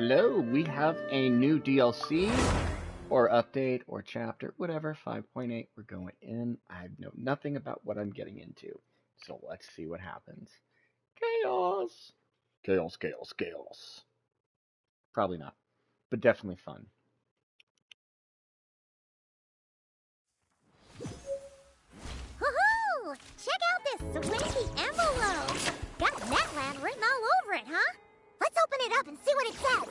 Hello, we have a new DLC or update or chapter, whatever, 5.8. We're going in. I know nothing about what I'm getting into. So let's see what happens. Chaos! Chaos, chaos, chaos. Probably not, but definitely fun. Woohoo! Check out this swanky envelope! Got Netland written all over it, huh? Let's open it up and see what it says.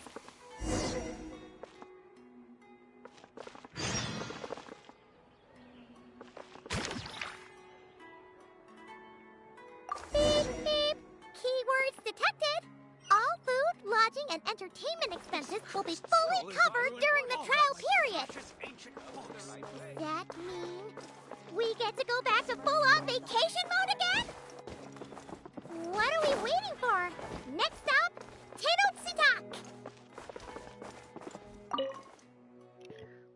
Beep, beep. Keywords detected. All food, lodging, and entertainment expenses will be fully covered during the trial period. Does that mean we get to go back to full-on vacation mode again? What are we waiting for? Next stop, Tenochtitlan.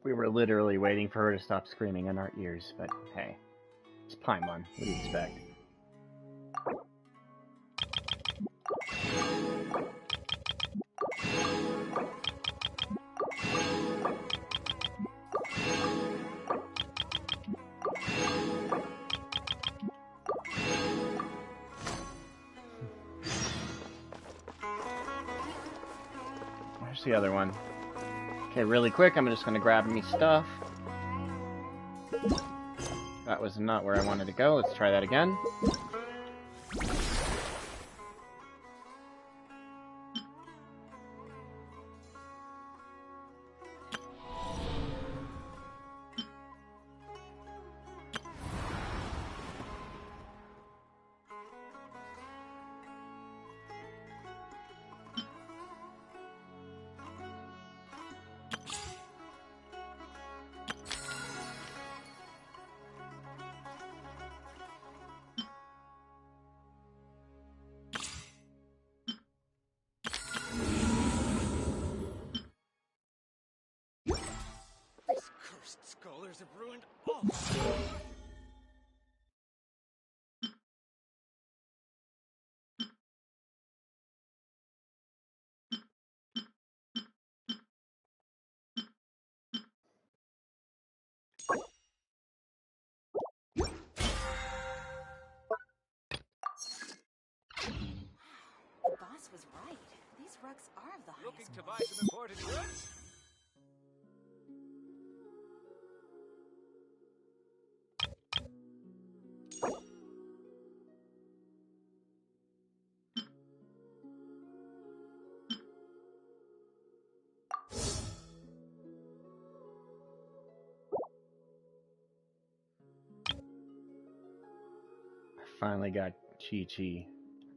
We were literally waiting for her to stop screaming in our ears, but hey, it's Paimon. What do you expect? Where's the other one? Okay, really quick, I'm just gonna grab me stuff. That was not where I wanted to go. Let's try that again. Scholars have ruined all. The boss was right. These rugs are of the highest Looking to buy quality. some imported goods? I finally got Chi-Chi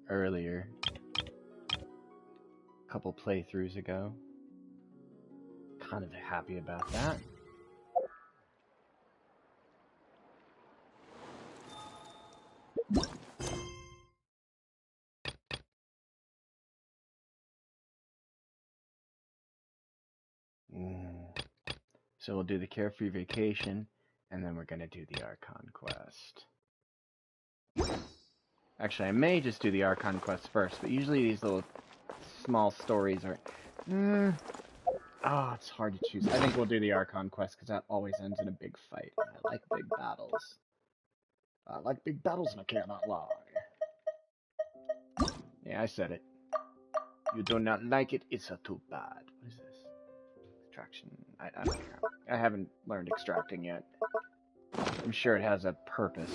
earlier. A couple playthroughs ago. Kind of happy about that. So we'll do the Carefree Vacation, and then we're gonna do the Archon Quest. Actually, I may just do the Archon Quest first, but usually these little small stories are... Oh, it's hard to choose. I think we'll do the Archon Quest, because that always ends in a big fight. I like big battles. I like big battles, and I cannot lie. Yeah, I said it. You do not like it, it's a too bad. What is this? Extraction. I don't care. I haven't learned extracting yet. I'm sure it has a purpose.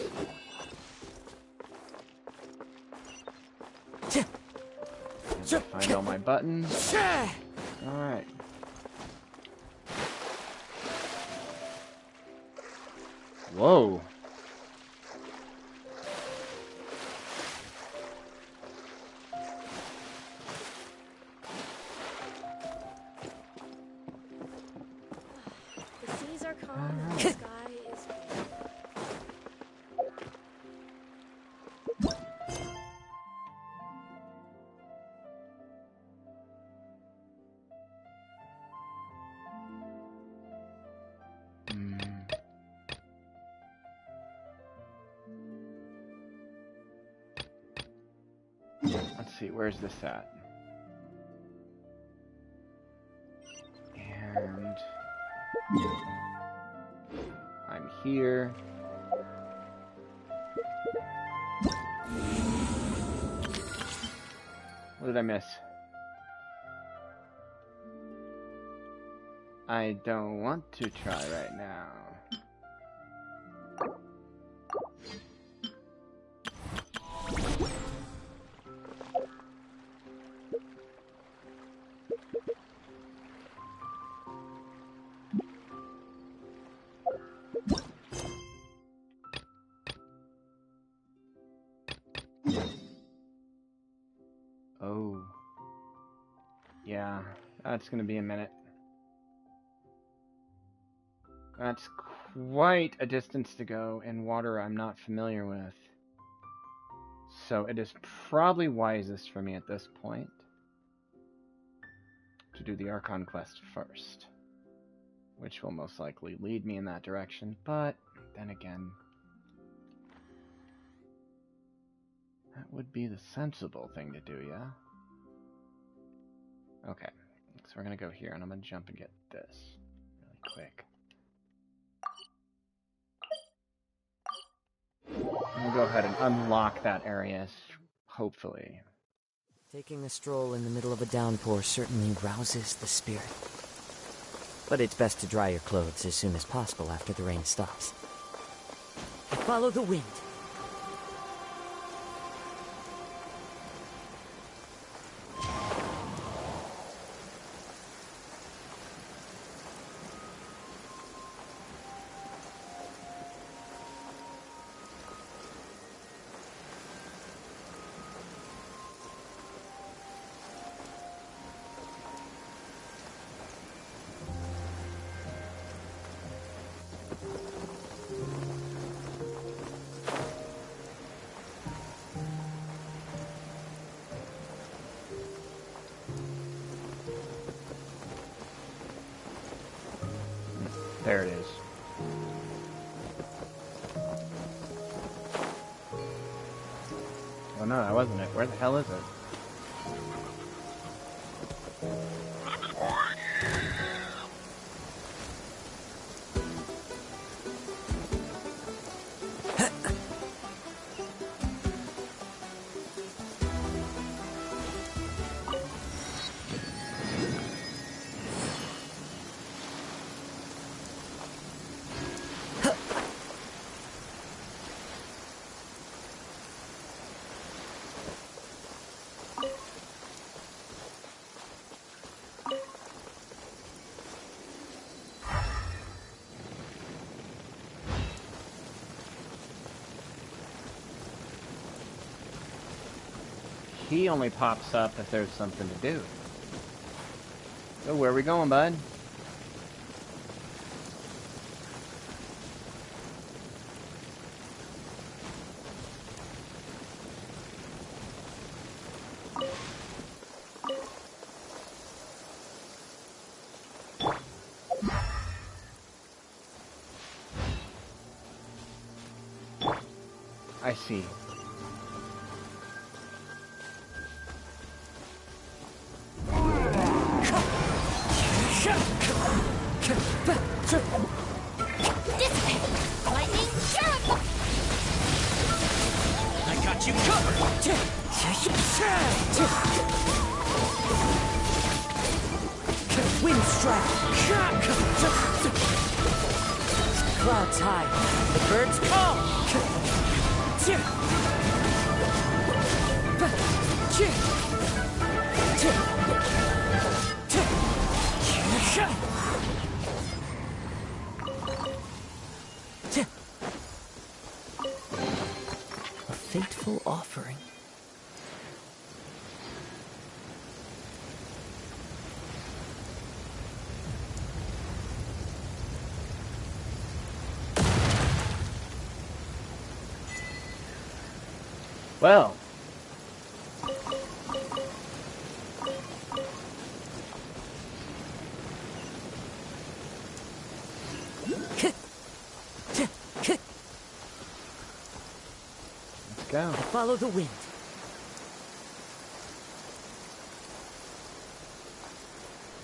Find all my buttons. Alright. Whoa. The seas are calm and the sky is blue. Let's see, where's this at? I'm here. What did I miss? I don't want to try right now. Oh. Yeah, that's gonna be a minute. That's quite a distance to go in water I'm not familiar with. So it is probably wisest for me at this point to do the Archon quest first, which will most likely lead me in that direction, but then again, that would be the sensible thing to do, yeah? Okay, so we're gonna go here, and I'm gonna jump and get this really quick. We'll go ahead and unlock that area, hopefully. Taking a stroll in the middle of a downpour certainly rouses the spirit. But it's best to dry your clothes as soon as possible after the rain stops. Follow the wind. There it is. Oh no, that wasn't it. Where the hell is it? He only pops up if there's something to do. So where are we going, bud? I see. Lightning Sheriff! I got you covered! Wind strike. Clouds high. The birds call. A fateful offering. Well. Let's go. Follow the wind.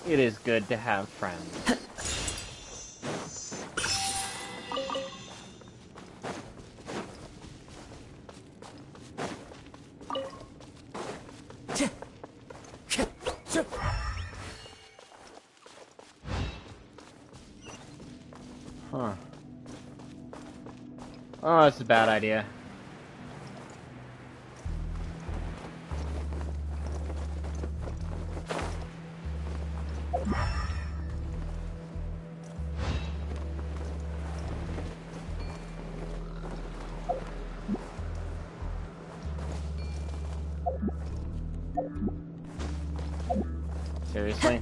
It is good to have friends. Huh. Oh, that's a bad idea. Seriously?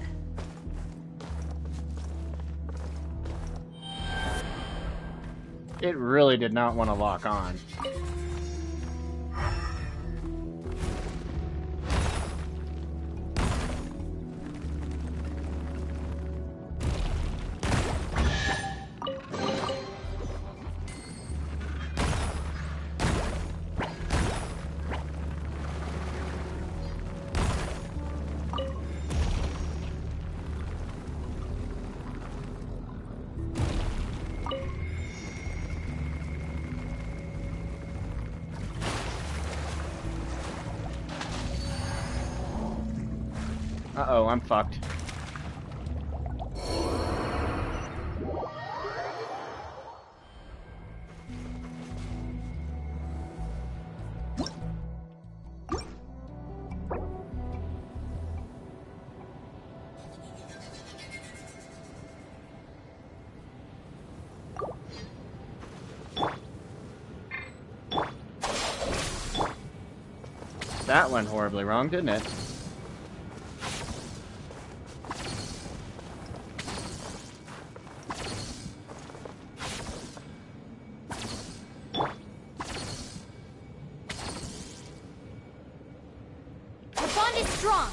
It really did not want to lock on. Uh-oh, I'm fucked. That went horribly wrong, didn't it? The bond is strong.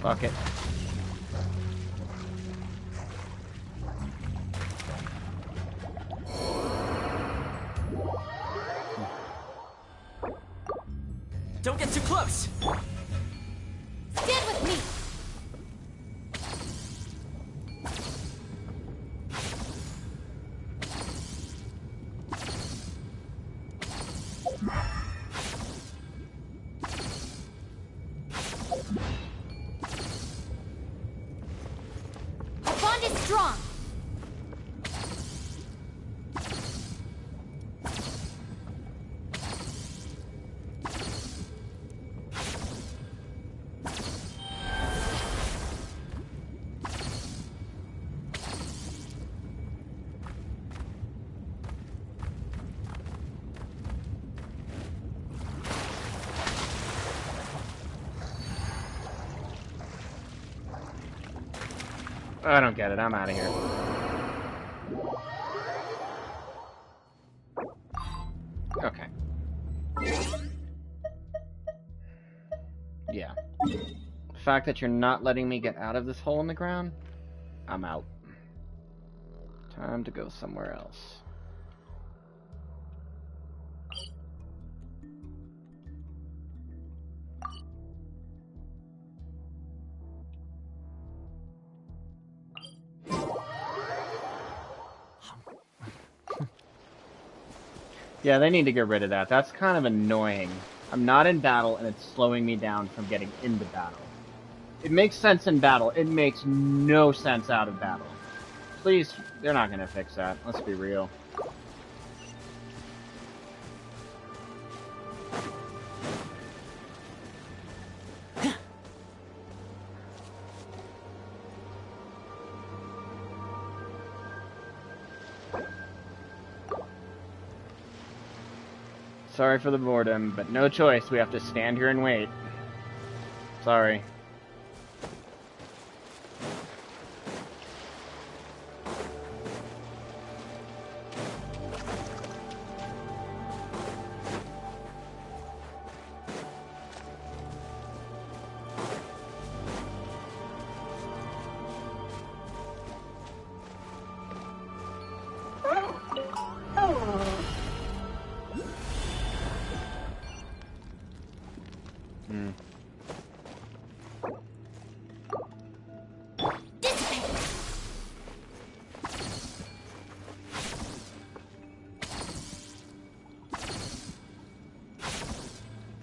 Fuck it. Don't get too close! Stand with me. The bond is strong. I don't get it. I'm out of here. Okay. Yeah. The fact that you're not letting me get out of this hole in the ground, I'm out. Time to go somewhere else. Yeah, they need to get rid of that. That's kind of annoying. I'm not in battle, and it's slowing me down from getting into battle. It makes sense in battle. It makes no sense out of battle. Please, they're not gonna fix that. Let's be real. Sorry for the boredom, but no choice. We have to stand here and wait. Sorry.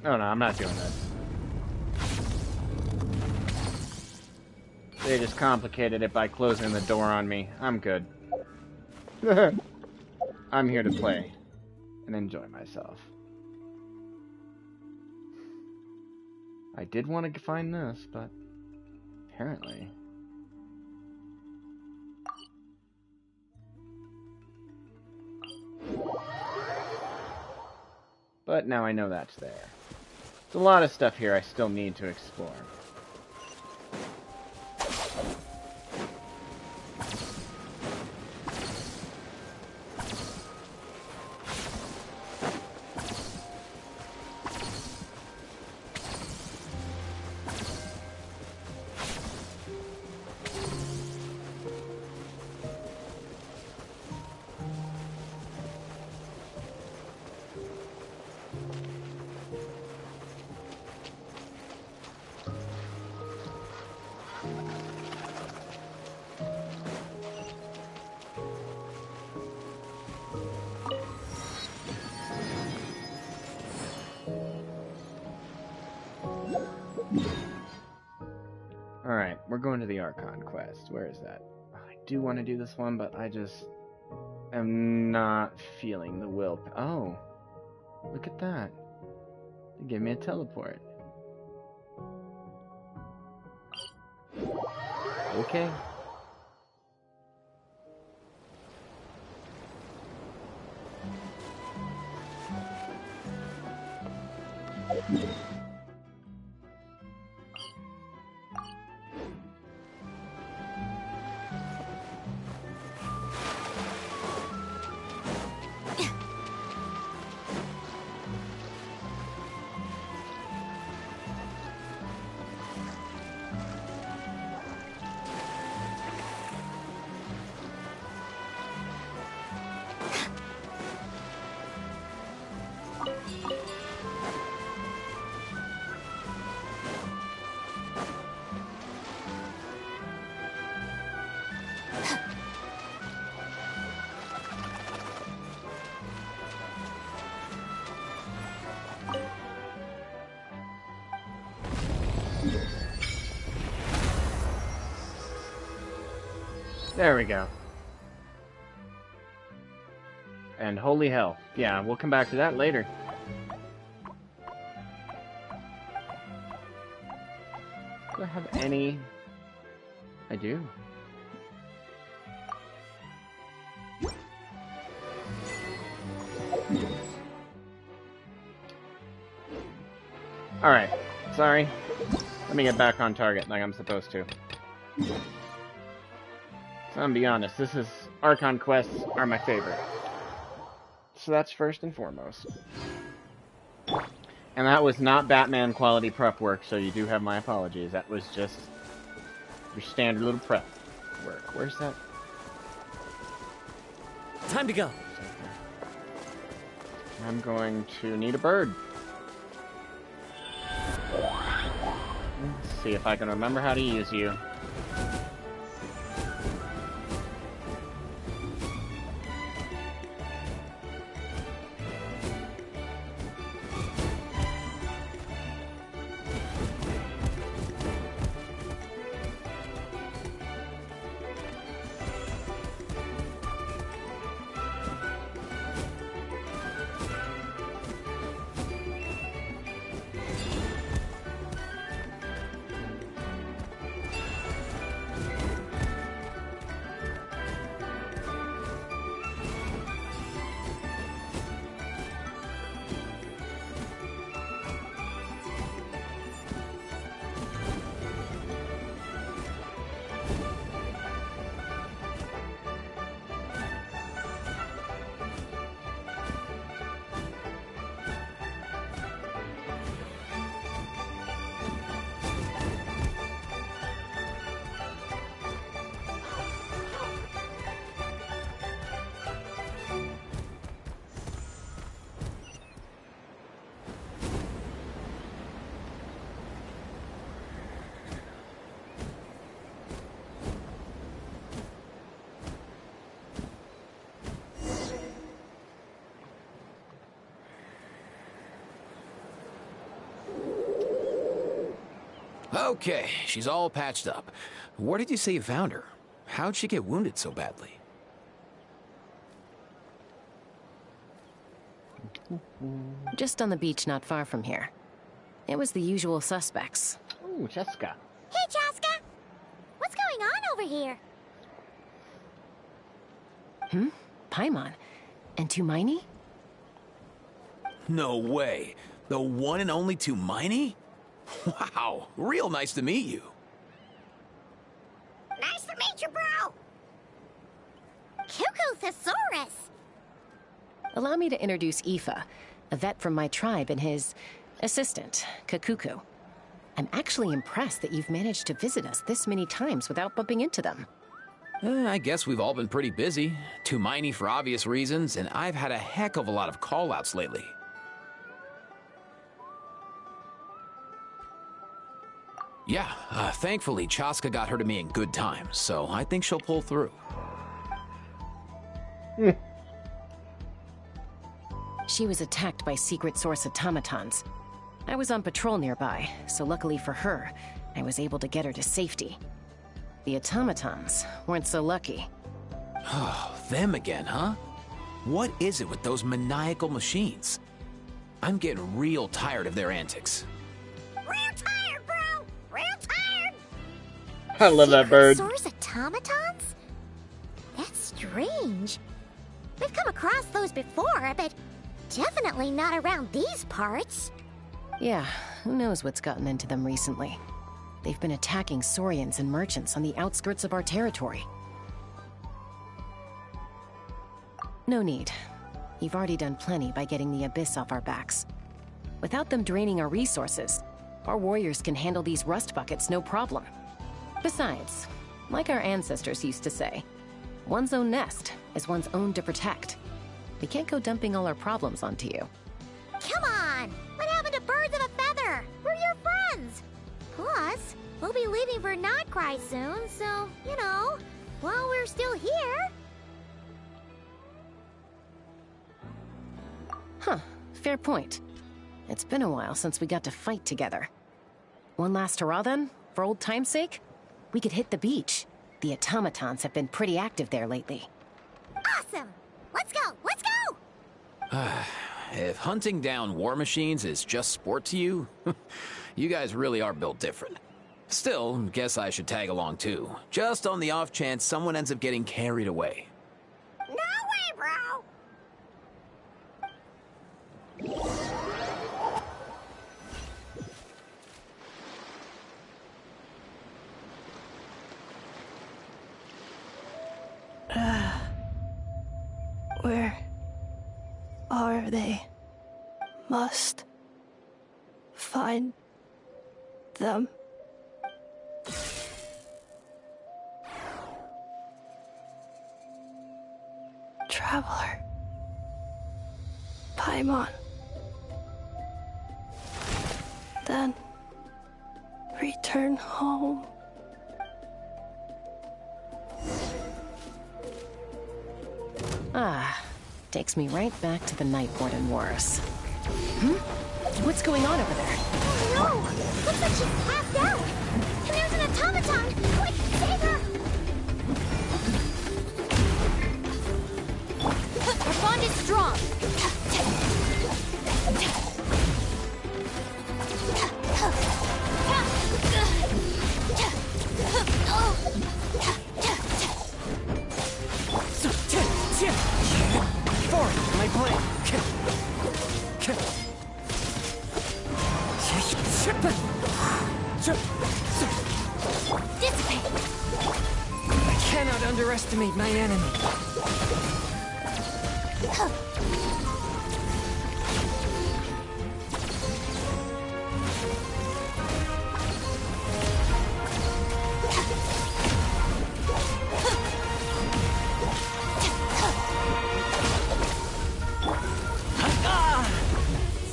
Oh no, I'm not doing this. They just complicated it by closing the door on me. I'm good. I'm here to play and enjoy myself. I did want to find this, but apparently... But now I know that's there. There's a lot of stuff here I still need to explore. Alright, we're going to the Archon quest. Where is that? I do want to do this one, but I just am not feeling the will. Oh, look at that. They gave me a teleport. Okay. There we go. And holy hell. Yeah, we'll come back to that later. Do I have any... I do. Alright. Sorry. Let me get back on target like I'm supposed to. So I'm gonna be honest, Archon quests are my favorite. So that's first and foremost. And that was not Batman quality prep work, so you do have my apologies. That was just your standard little prep work. Where's that? Time to go. I'm going to need a bird. Let's see if I can remember how to use you. Okay, she's all patched up. Where did you say you found her? How'd she get wounded so badly? Just on the beach not far from here. It was the usual suspects. Ooh, Jessica. Hey, Chaska! What's going on over here? Paimon. And Tumaini? No way. The one and only Tumaini? Wow, real nice to meet you. Nice to meet you, bro! Cuckoo Thesaurus! Allow me to introduce Aoife, a vet from my tribe and his assistant, Kakuku. I'm actually impressed that you've managed to visit us this many times without bumping into them. I guess we've all been pretty busy. Tumaini for obvious reasons, and I've had a heck of a lot of call-outs lately. Yeah, thankfully Chaska got her to me in good time, so I think she'll pull through. She was attacked by secret source automatons. I was on patrol nearby, so luckily for her, I was able to get her to safety. The automatons weren't so lucky. Oh, them again, huh? What is it with those maniacal machines? I'm getting real tired of their antics. Real tired, bro! Real tired! I love that bird. Source automatons? That's strange. We've come across those before, but definitely not around these parts. Yeah, who knows what's gotten into them recently. They've been attacking Saurians and merchants on the outskirts of our territory. No need. You've already done plenty by getting the Abyss off our backs. Without them draining our resources, our warriors can handle these rust buckets no problem. Besides, like our ancestors used to say, one's own nest is one's own to protect. We can't go dumping all our problems onto you. Come on! What happened to birds of a feather? We're your friends! Plus, we'll be leaving for Notcry soon, so, you know, while we're still here... Huh, fair point. It's been a while since we got to fight together. One last hurrah then, for old time's sake? We could hit the beach. The automatons have been pretty active there lately. Awesome! Let's go! Let's go! If hunting down war machines is just sport to you, you guys really are built different. Still, guess I should tag along too, just on the off chance someone ends up getting carried away. No way, bro! Where are they? Must find them. Traveler. Paimon. Then return home. Ah, takes me right back to the Night Warden Wars. What's going on over there? Oh no! Looks like she's passed out! And there's an automaton! Quick, save her! Our bond is strong! Forward, my blade. Dissipate! I cannot underestimate my enemy.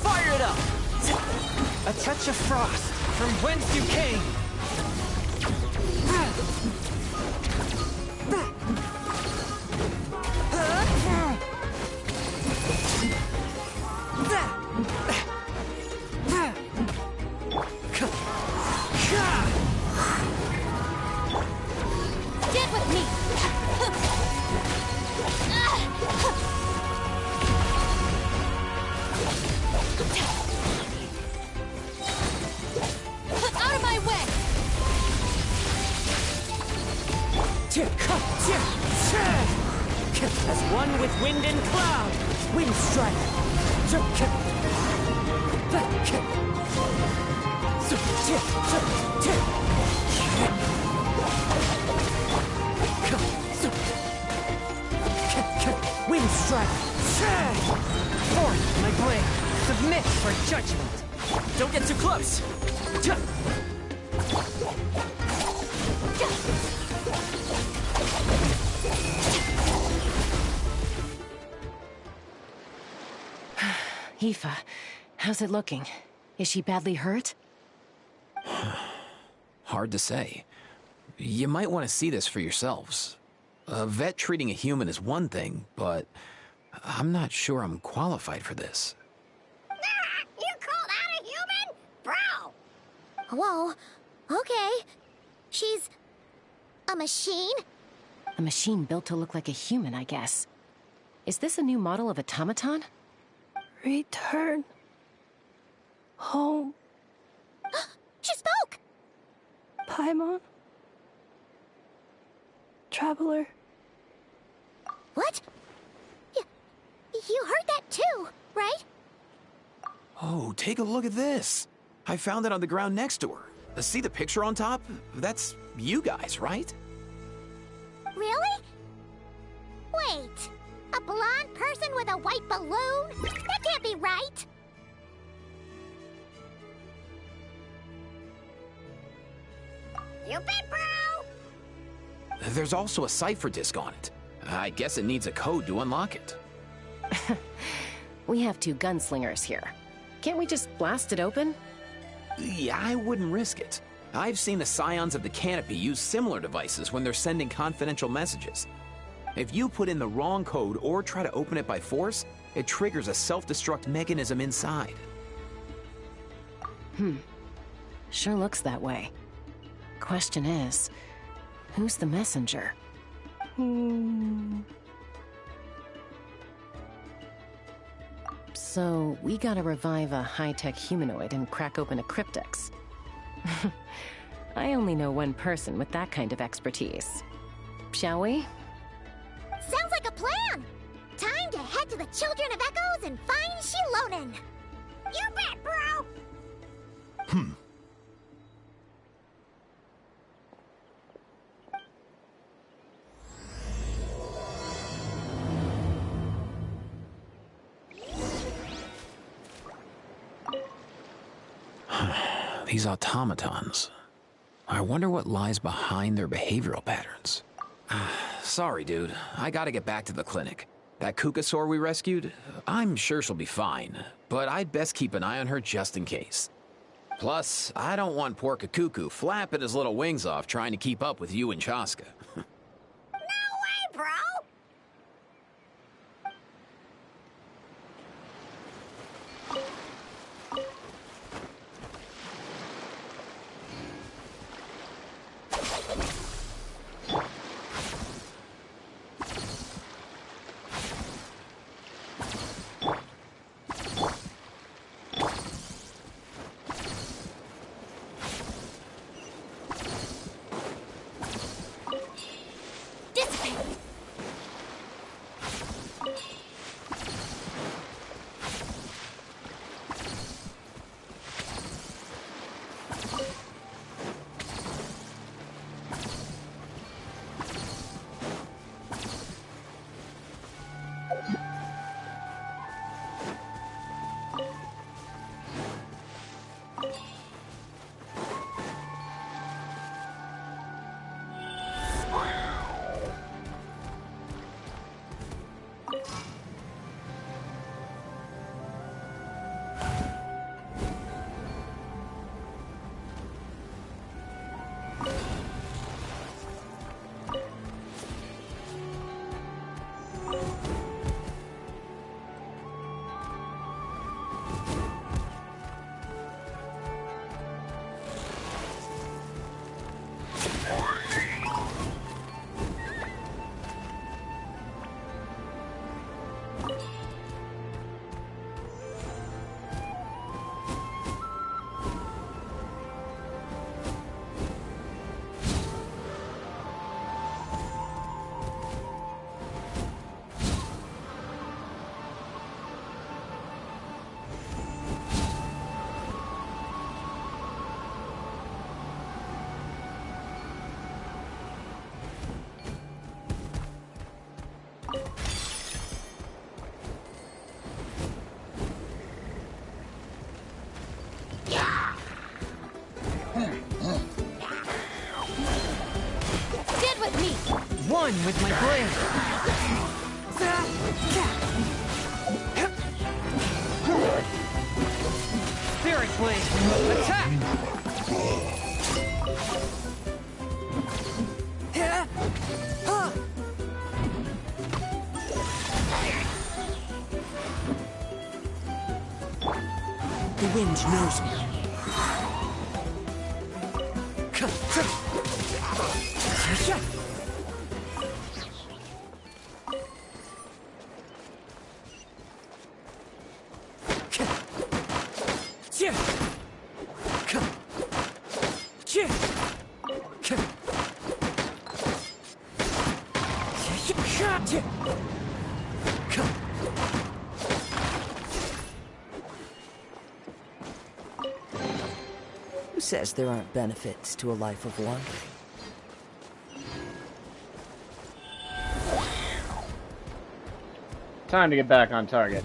Fire it up! A touch of frost from whence you came. As one with wind and cloud, wind strike. Wind strike. Forth, my blade. Submit for judgment. Don't get too close! Aoife, how's it looking? Is she badly hurt? Hard to say. You might want to see this for yourselves. A vet treating a human is one thing, but I'm not sure I'm qualified for this. You called out a human? Bro! Whoa, okay. She's a machine? A machine built to look like a human, I guess. Is this a new model of automaton? Return home, She spoke! Paimon. Traveler. What? You heard that too, right? Oh, take a look at this. I found it on the ground next to her. See the picture on top? That's you guys, right? Really? Wait, a blonde person with a white balloon? That can't be right! You bet, bro! There's also a cipher disk on it. I guess it needs a code to unlock it. We have two gunslingers here. Can't we just blast it open? Yeah, I wouldn't risk it. I've seen the Scions of the Canopy use similar devices when they're sending confidential messages. If you put in the wrong code or try to open it by force, it triggers a self-destruct mechanism inside. Sure looks that way. Question is, who's the messenger? So, we gotta revive a high-tech humanoid and crack open a cryptex. I only know one person with that kind of expertise. Shall we? Sounds like a plan! Time to head to the Children of Echoes and find Shilonen! You bet, bro! These automatons. I wonder what lies behind their behavioral patterns. Sorry, dude. I gotta get back to the clinic. That Kukasaur we rescued, I'm sure she'll be fine, but I'd best keep an eye on her just in case. Plus, I don't want poor Kakuku flapping his little wings off trying to keep up with you and Chaska. No way, bro! with my blade. Spirit blade, attack! The wind knows me. Who says there aren't benefits to a life of wandering? Time to get back on target.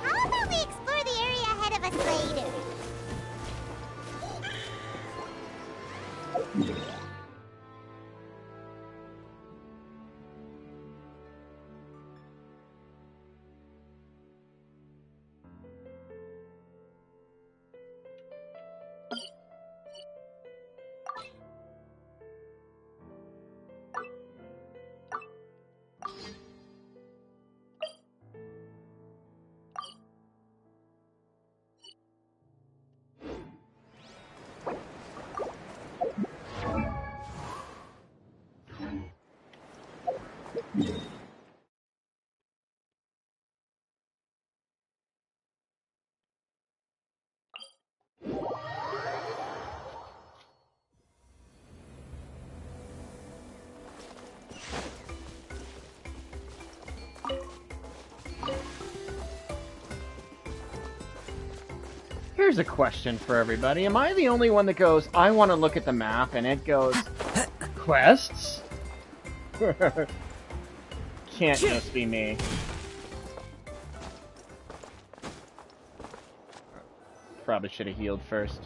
How about we explore the area ahead of us later? Here's a question for everybody. Am I the only one that goes, I want to look at the map, and it goes, quests? Can't just be me. Probably should have healed first.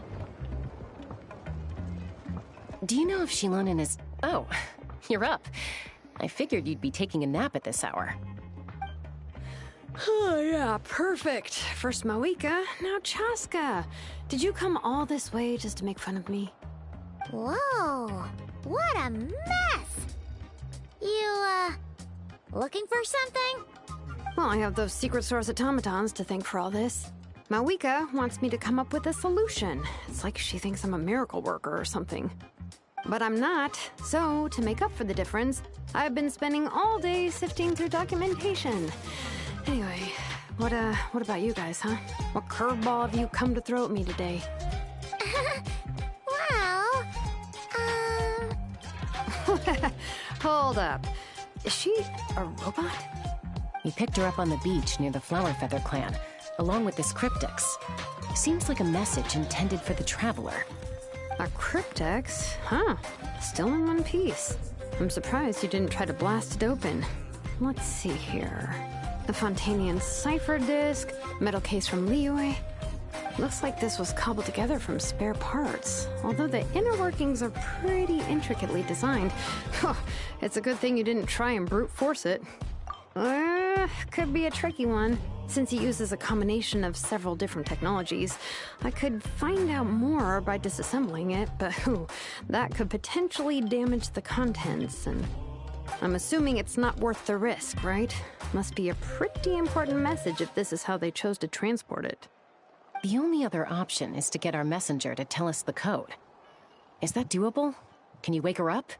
Do you know if Shilonen is... Oh, you're up. I figured you'd be taking a nap at this hour. Oh, yeah, perfect. First Mawika, now Chaska. Did you come all this way just to make fun of me? Whoa, what a mess! You, looking for something? Well, I have those secret source automatons to thank for all this. Mawika wants me to come up with a solution. It's like she thinks I'm a miracle worker or something. But I'm not, so to make up for the difference, I've been spending all day sifting through documentation. Anyway, what about you guys, huh? What curveball have you come to throw at me today? Well, Hold up. Is she a robot? We picked her up on the beach near the Flowerfeather clan, along with this cryptix. Seems like a message intended for the Traveler. A cryptix? Huh. Still in one piece. I'm surprised you didn't try to blast it open. Let's see here. The Fontanian cipher disk, metal case from Liyue. Looks like this was cobbled together from spare parts, although the inner workings are pretty intricately designed. It's a good thing you didn't try and brute force it. Could be a tricky one. Since he uses a combination of several different technologies, I could find out more by disassembling it, but that could potentially damage the contents, and I'm assuming it's not worth the risk, right? Must be a pretty important message if this is how they chose to transport it. The only other option is to get our messenger to tell us the code. Is that doable? Can you wake her up?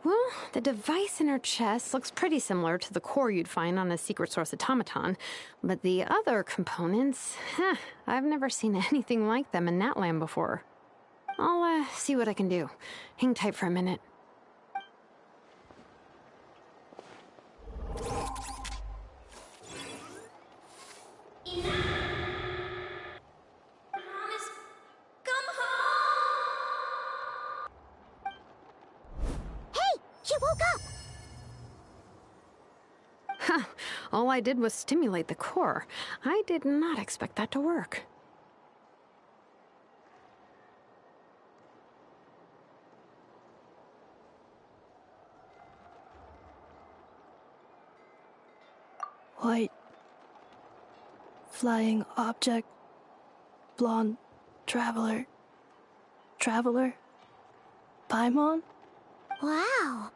Well, the device in her chest looks pretty similar to the core you'd find on a secret source automaton, but the other components, I've never seen anything like them in Natlan before. I'll see what I can do. Hang tight for a minute. She woke up! Huh. All I did was stimulate the core. I did not expect that to work. White. Flying object. Blonde. Traveler. Traveler. Paimon? Wow.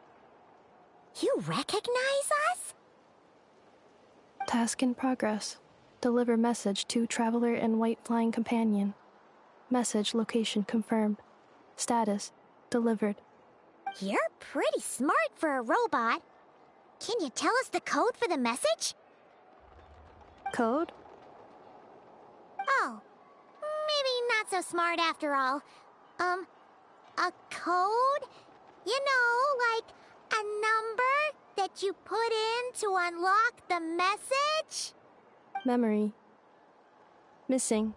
You recognize us? Task in progress. Deliver message to Traveler and White Flying Companion. Message location confirmed. Status delivered. You're pretty smart for a robot. Can you tell us the code for the message? Code? Oh, maybe not so smart after all. A code? You know, like a number that you put in to unlock the message? Memory. Missing.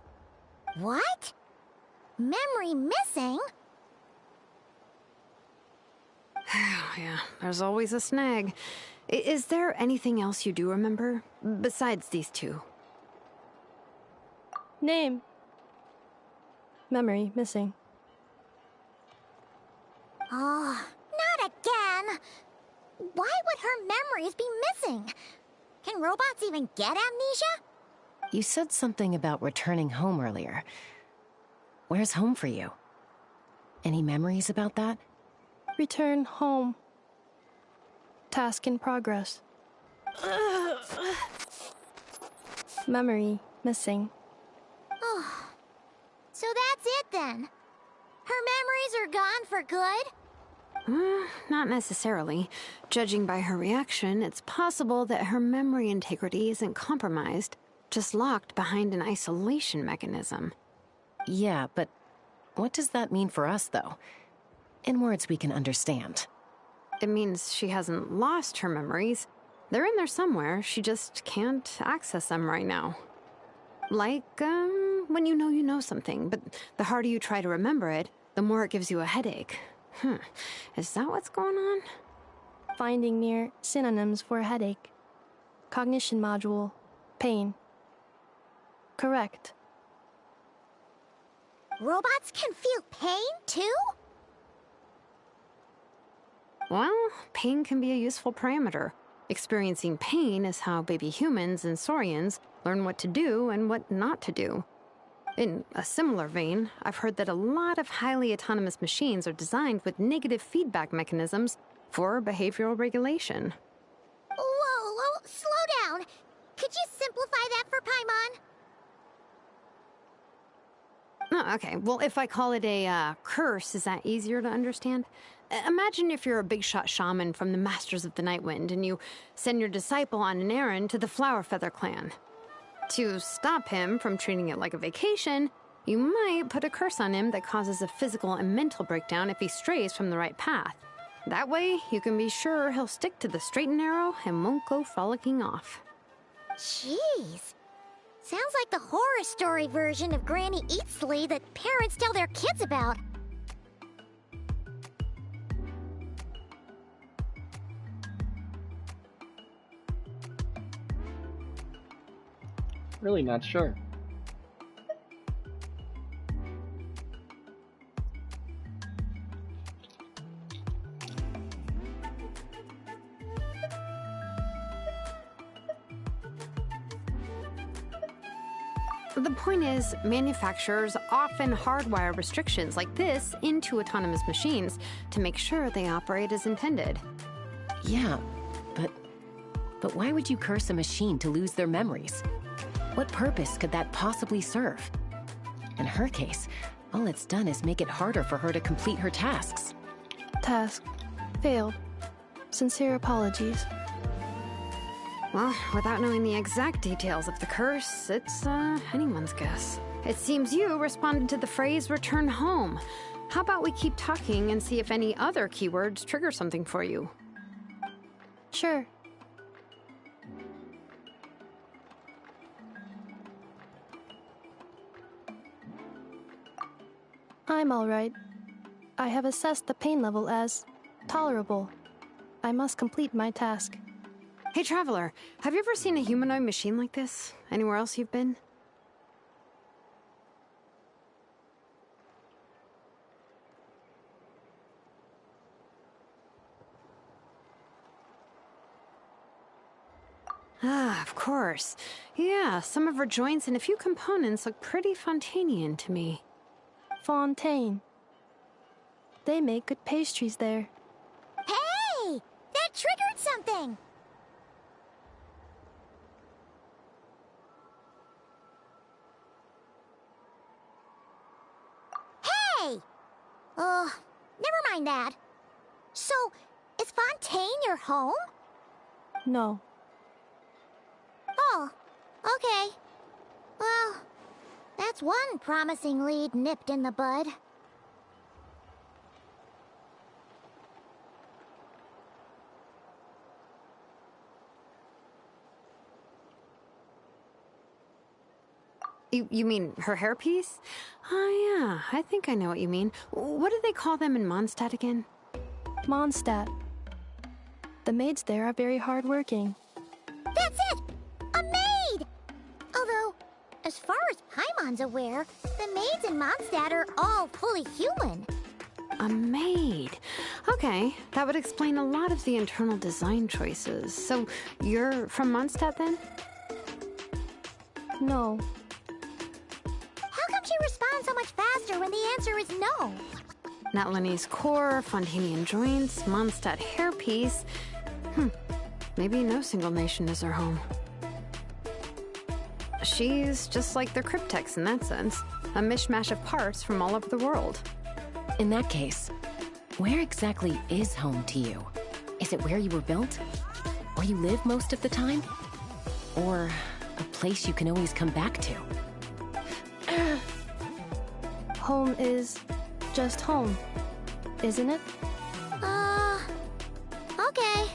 What? Memory missing? Yeah, there's always a snag. Is there anything else you do remember? Besides these two? Name. Memory missing. Oh, not again! Why would her memories be missing? Can robots even get amnesia? You said something about returning home earlier. Where's home for you? Any memories about that? Return home. Task in progress. Memory missing. Oh, so that's it then. Her memories are gone for good? Not necessarily. Judging by her reaction, it's possible that her memory integrity isn't compromised, just locked behind an isolation mechanism. Yeah, but what does that mean for us, though? In words we can understand. It means she hasn't lost her memories. They're in there somewhere, she just can't access them right now. Like, when you know something, but the harder you try to remember it, the more it gives you a headache. Is that what's going on? Finding near synonyms for headache. Cognition module. Pain. Correct. Robots can feel pain, too? Well, pain can be a useful parameter. Experiencing pain is how baby humans and saurians learn what to do and what not to do. In a similar vein, I've heard that a lot of highly autonomous machines are designed with negative feedback mechanisms for behavioral regulation. Whoa, slow down. Could you simplify that for Paimon? Oh, okay, well, if I call it a curse, is that easier to understand? Imagine if you're a big shot shaman from the Masters of the Nightwind and you send your disciple on an errand to the Flowerfeather clan. To stop him from treating it like a vacation, you might put a curse on him that causes a physical and mental breakdown if he strays from the right path. That way, you can be sure he'll stick to the straight and narrow and won't go frolicking off. Jeez. Sounds like the horror story version of Granny Eatsley that parents tell their kids about. Really not sure. The point is, manufacturers often hardwire restrictions like this into autonomous machines to make sure they operate as intended. Yeah, but why would you curse a machine to lose their memories? What purpose could that possibly serve? In her case, all it's done is make it harder for her to complete her tasks. Task failed. Sincere apologies. Well, without knowing the exact details of the curse, it's anyone's guess. It seems you responded to the phrase return home. How about we keep talking and see if any other keywords trigger something for you? Sure. I'm alright. I have assessed the pain level as tolerable. I must complete my task. Hey, Traveler, have you ever seen a humanoid machine like this? Anywhere else you've been? Ah, of course. Yeah, some of her joints and a few components look pretty Fontanian to me. Fontaine. They make good pastries there. Hey! That triggered something! Hey! Never mind that. So, is Fontaine your home? No. Oh, okay. Well, that's one promising lead nipped in the bud. You mean her hairpiece? Oh, yeah, I think I know what you mean. What do they call them in Mondstadt again? Mondstadt. The maids there are very hardworking. That's it! A maid! Although, as far as Paimon's aware, the maids in Mondstadt are all fully human. A maid. Okay, that would explain a lot of the internal design choices. So, you're from Mondstadt then? No. How come she responds so much faster when the answer is no? Natlanese core, Fontanian joints, Mondstadt hairpiece. Maybe no single nation is her home. She's just like the Cryptex in that sense. A mishmash of parts from all over the world. In that case, where exactly is home to you? Is it where you were built? Where you live most of the time? Or a place you can always come back to? Home is just home, isn't it? Okay.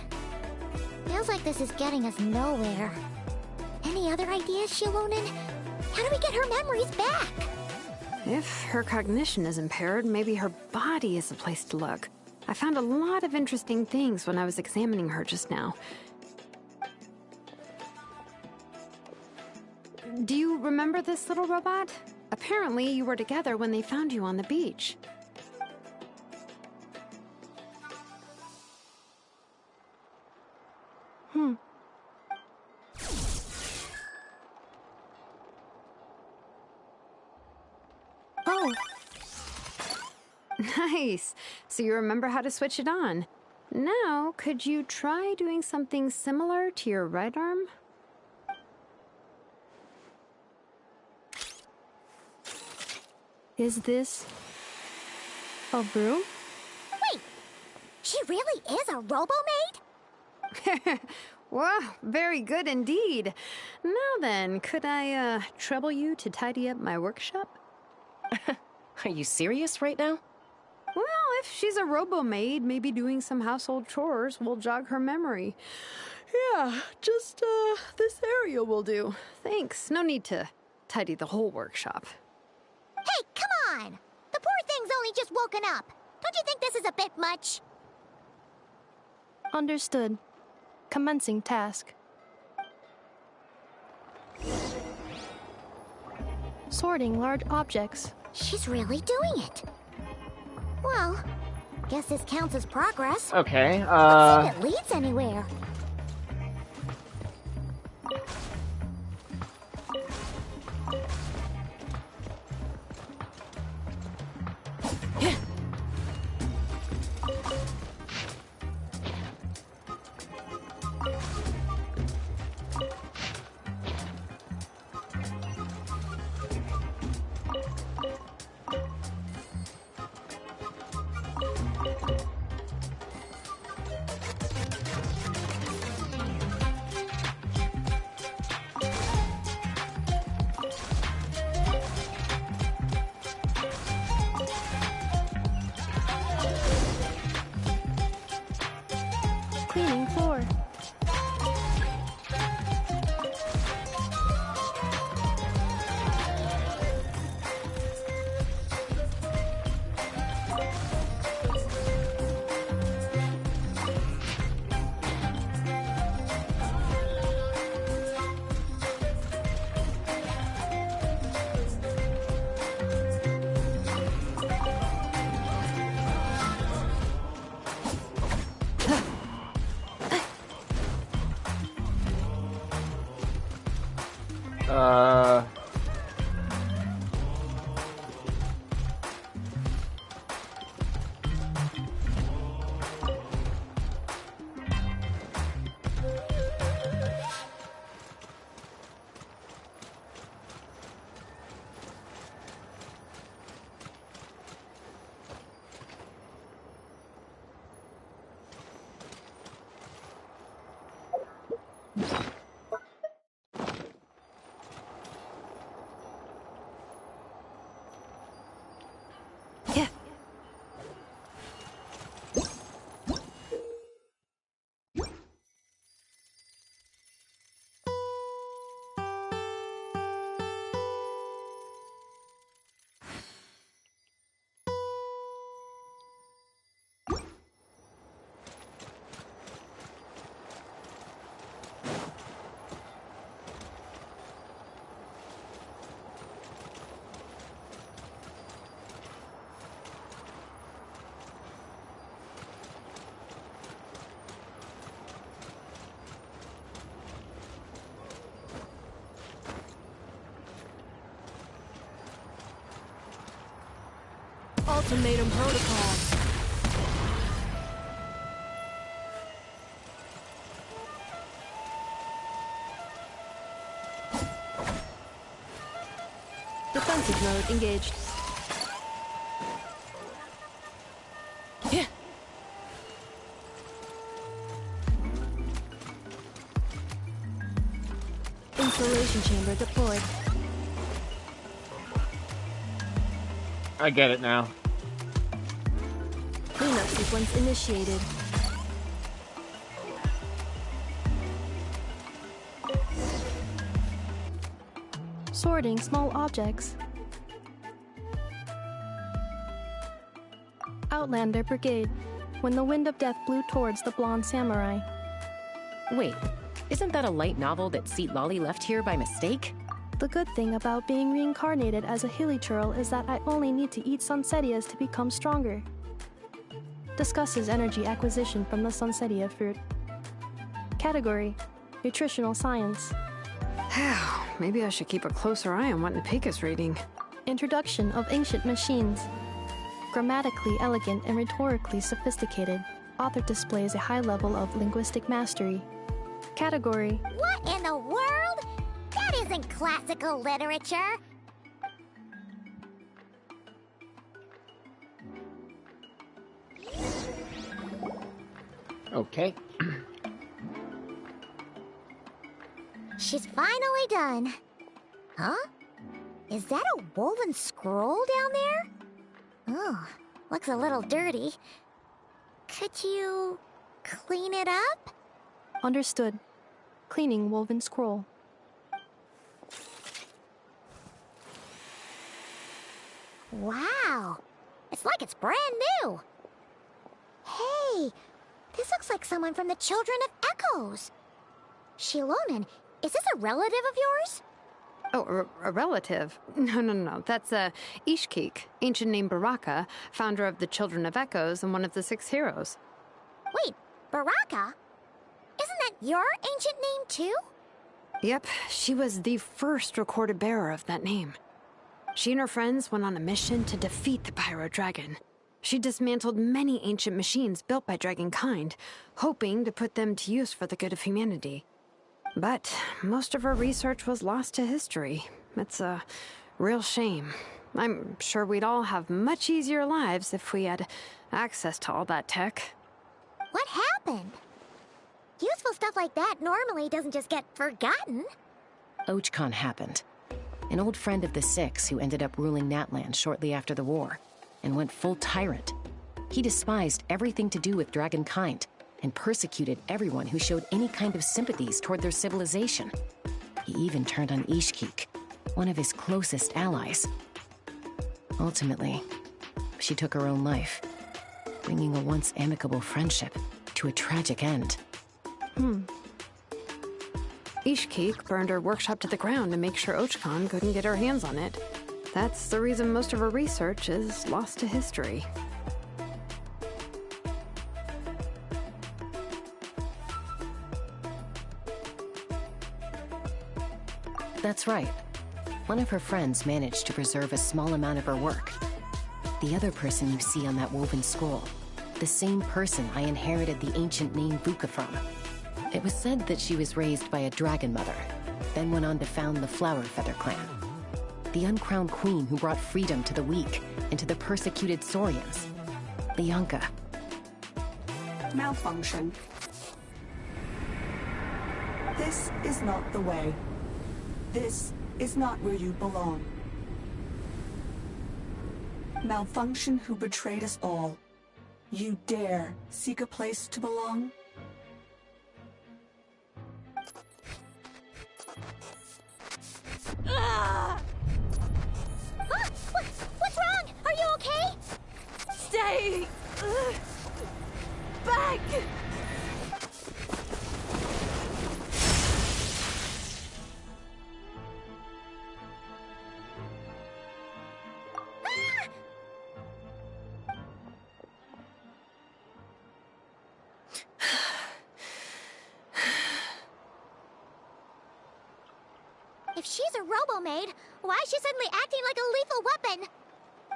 Feels like this is getting us nowhere. Any other ideas, Shilonen? How do we get her memories back? If her cognition is impaired, maybe her body is the place to look. I found a lot of interesting things when I was examining her just now. Do you remember this little robot? Apparently, you were together when they found you on the beach. Oh. Nice. So you remember how to switch it on. Now, could you try doing something similar to your right arm? Is this a broom? Wait! She really is a robo-maid? Wow, very good indeed. Now then, could I, trouble you to tidy up my workshop? Are you serious right now? Well, if she's a robo-maid, maybe doing some household chores will jog her memory. Yeah, just, this area will do. Thanks. No need to tidy the whole workshop. Hey, come on! The poor thing's only just woken up. Don't you think this is a bit much? Understood. Commencing task. Sorting large objects. She's really doing it. Well, guess this counts as progress. Okay, Let's see if it leads anywhere. Uh... Yeah. Ultimatum protocol. Defensive mode engaged. Yeah. Installation chamber deployed. I get it now. Cleanup sequence initiated. Sorting small objects. Outlander Brigade. When the wind of death blew towards the blonde samurai. Wait, isn't that a light novel that Seat Lolly left here by mistake? The good thing about being reincarnated as a hilly churl is that I only need to eat sunsetias to become stronger. Discusses energy acquisition from the sunsetia fruit. Category: Nutritional Science. Maybe I should keep a closer eye on what Napika's reading. Introduction of Ancient Machines. Grammatically elegant and rhetorically sophisticated, author displays a high level of linguistic mastery. Category: What in the world? That isn't classical literature. Okay. She's finally done. Huh? Is that a woven scroll down there? Oh, looks a little dirty. Could you clean it up? Understood. Cleaning woven scroll. Wow. It's like it's brand new. Hey, this looks like someone from the Children of Echoes. Shilonen, is this a relative of yours? Oh, a relative? No. That's Ishkik, ancient name Baraka, founder of the Children of Echoes and one of the 6 heroes. Wait, Baraka? Isn't that your ancient name too? Yep, she was the first recorded bearer of that name. She and her friends went on a mission to defeat the Pyro Dragon. She dismantled many ancient machines built by Dragonkind, hoping to put them to use for the good of humanity. But most of her research was lost to history. It's a real shame. I'm sure we'd all have much easier lives if we had access to all that tech. What happened? Useful stuff like that normally doesn't just get forgotten. Ochkon happened. An old friend of the 6 who ended up ruling Natlan shortly after the war, and went full tyrant. He despised everything to do with Dragonkind, and persecuted everyone who showed any kind of sympathies toward their civilization. He even turned on Ishkik, one of his closest allies. Ultimately, she took her own life, bringing a once amicable friendship to a tragic end. Ishkik burned her workshop to the ground to make sure Ochkon couldn't get her hands on it. That's the reason most of her research is lost to history. That's right. One of her friends managed to preserve a small amount of her work. The other person you see on that woven scroll, the same person I inherited the ancient name Vuka from. It was said that she was raised by a dragon mother, then went on to found the Flower Feather clan. The uncrowned queen who brought freedom to the weak and to the persecuted Saurians. The Yunka. Malfunction. This is not the way. This is not where you belong. Malfunction who betrayed us all. You dare seek a place to belong? Ah! What's wrong? Are you okay? Stay back! If she's a robo-maid, why is she suddenly acting like a lethal weapon?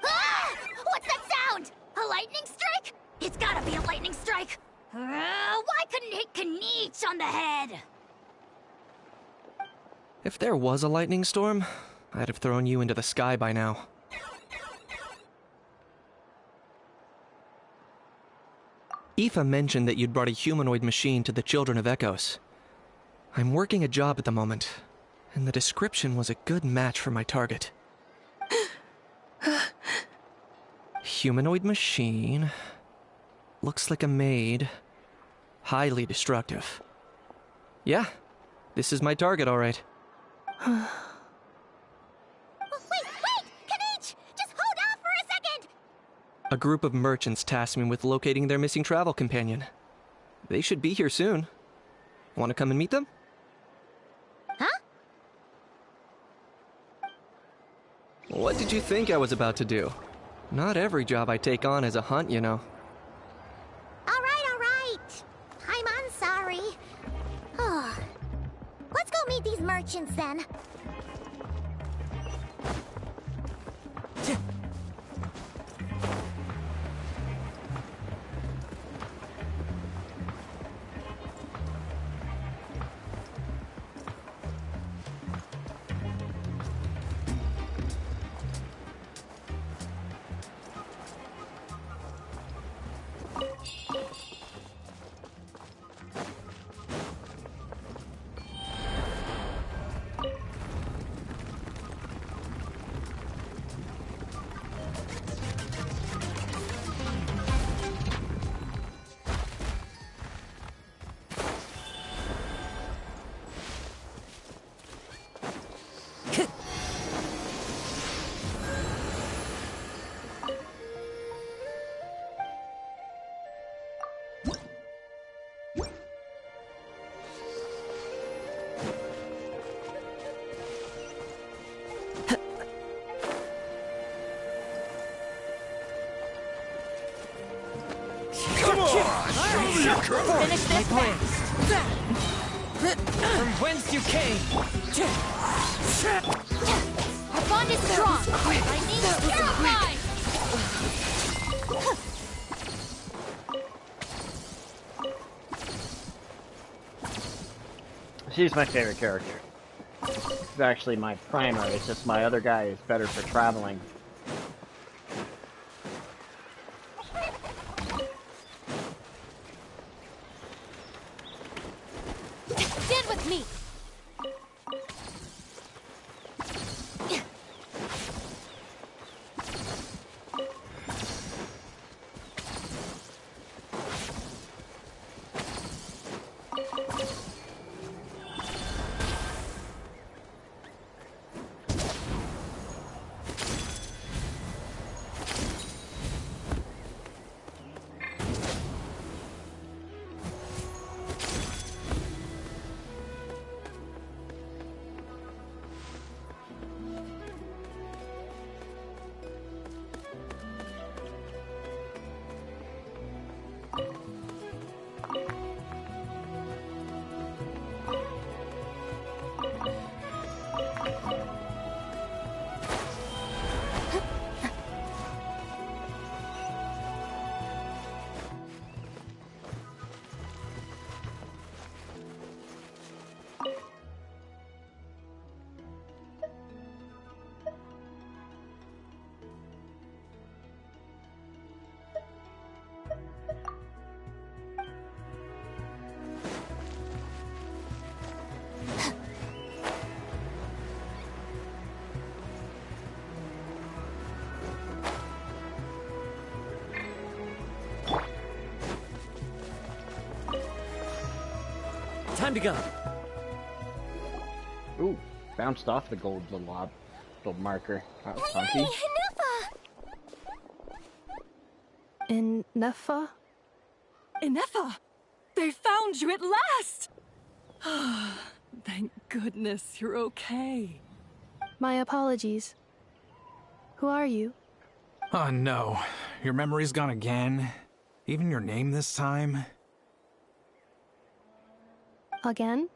Ah! What's that sound? A lightning strike? It's gotta be a lightning strike! Why couldn't it hit Kniech on the head? If there was a lightning storm, I'd have thrown you into the sky by now. Aoife mentioned that you'd brought a humanoid machine to the Children of Echoes. I'm working a job at the moment, and the description was a good match for my target. Humanoid machine. Looks like a maid. Highly destructive. Yeah, this is my target, all right. Wait! Kniech! Just hold off for a second! A group of merchants tasked me with locating their missing travel companion. They should be here soon. Want to come and meet them? Huh? What did you think I was about to do? Not every job I take on is a hunt, you know. All right. I'm sorry. Oh. Let's go meet these merchants then. Finish this fast! From whence you came! Our bond is strong! I need purified! She's my favorite character. She's actually my primary, it's just my other guy is better for traveling. Stand with me! Time to go. Ooh, bounced off the gold little marker. That was funky. Hey, Nefa? Inefa! They found you at last! Thank goodness you're okay. My apologies. Who are you? Oh no. Your memory's gone again? Even your name this time? Again?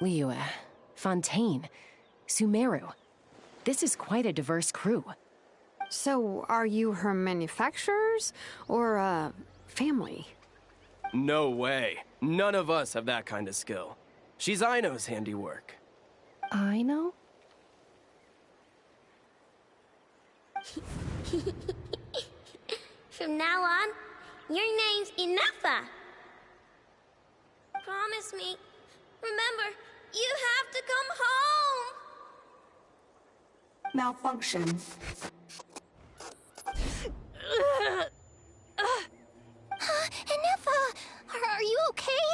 Liyue, Fontaine, Sumeru. This is quite a diverse crew. So, are you her manufacturers or family? No way. None of us have that kind of skill. She's Aino's handiwork. Aino? From now on, your name's Inefa. Promise me. Remember, you have to come home. Malfunction. Inefa, are you okay?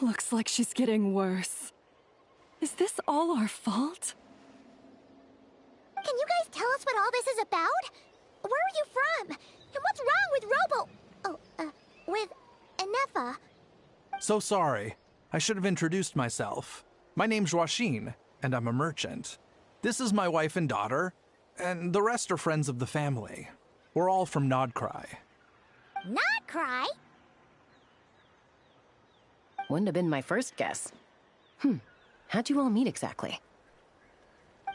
Looks like she's getting worse. Is this all our fault? Can you guys tell us what all this is about? Where are you from? And what's wrong with with Inefa? So sorry. I should have introduced myself. My name's Joachine, and I'm a merchant. This is my wife and daughter, and the rest are friends of the family. We're all from Nodcry. Not cry? Wouldn't have been my first guess. How'd you all meet exactly?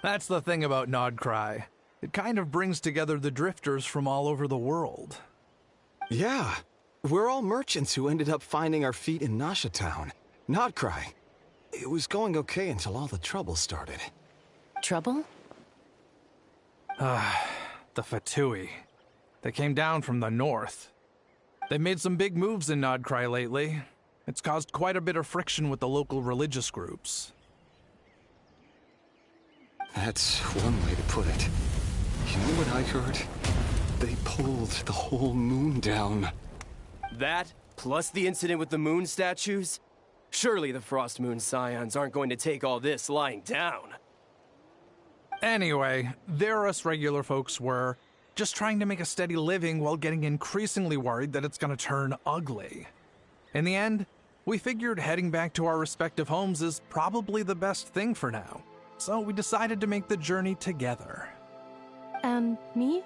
That's the thing about Nodcry. It kind of brings together the drifters from all over the world. Yeah, we're all merchants who ended up finding our feet in Nasha Town. Nodcry. It was going okay until all the trouble started. Trouble? The Fatui. They came down from the north. They made some big moves in Nodcry lately. It's caused quite a bit of friction with the local religious groups. That's one way to put it. You know what I heard? They pulled the whole moon down. That, plus the incident with the moon statues? Surely the Frost Moon Scions aren't going to take all this lying down. Anyway, there us regular folks were, just trying to make a steady living while getting increasingly worried that it's gonna turn ugly. In the end, we figured heading back to our respective homes is probably the best thing for now. So we decided to make the journey together. And me?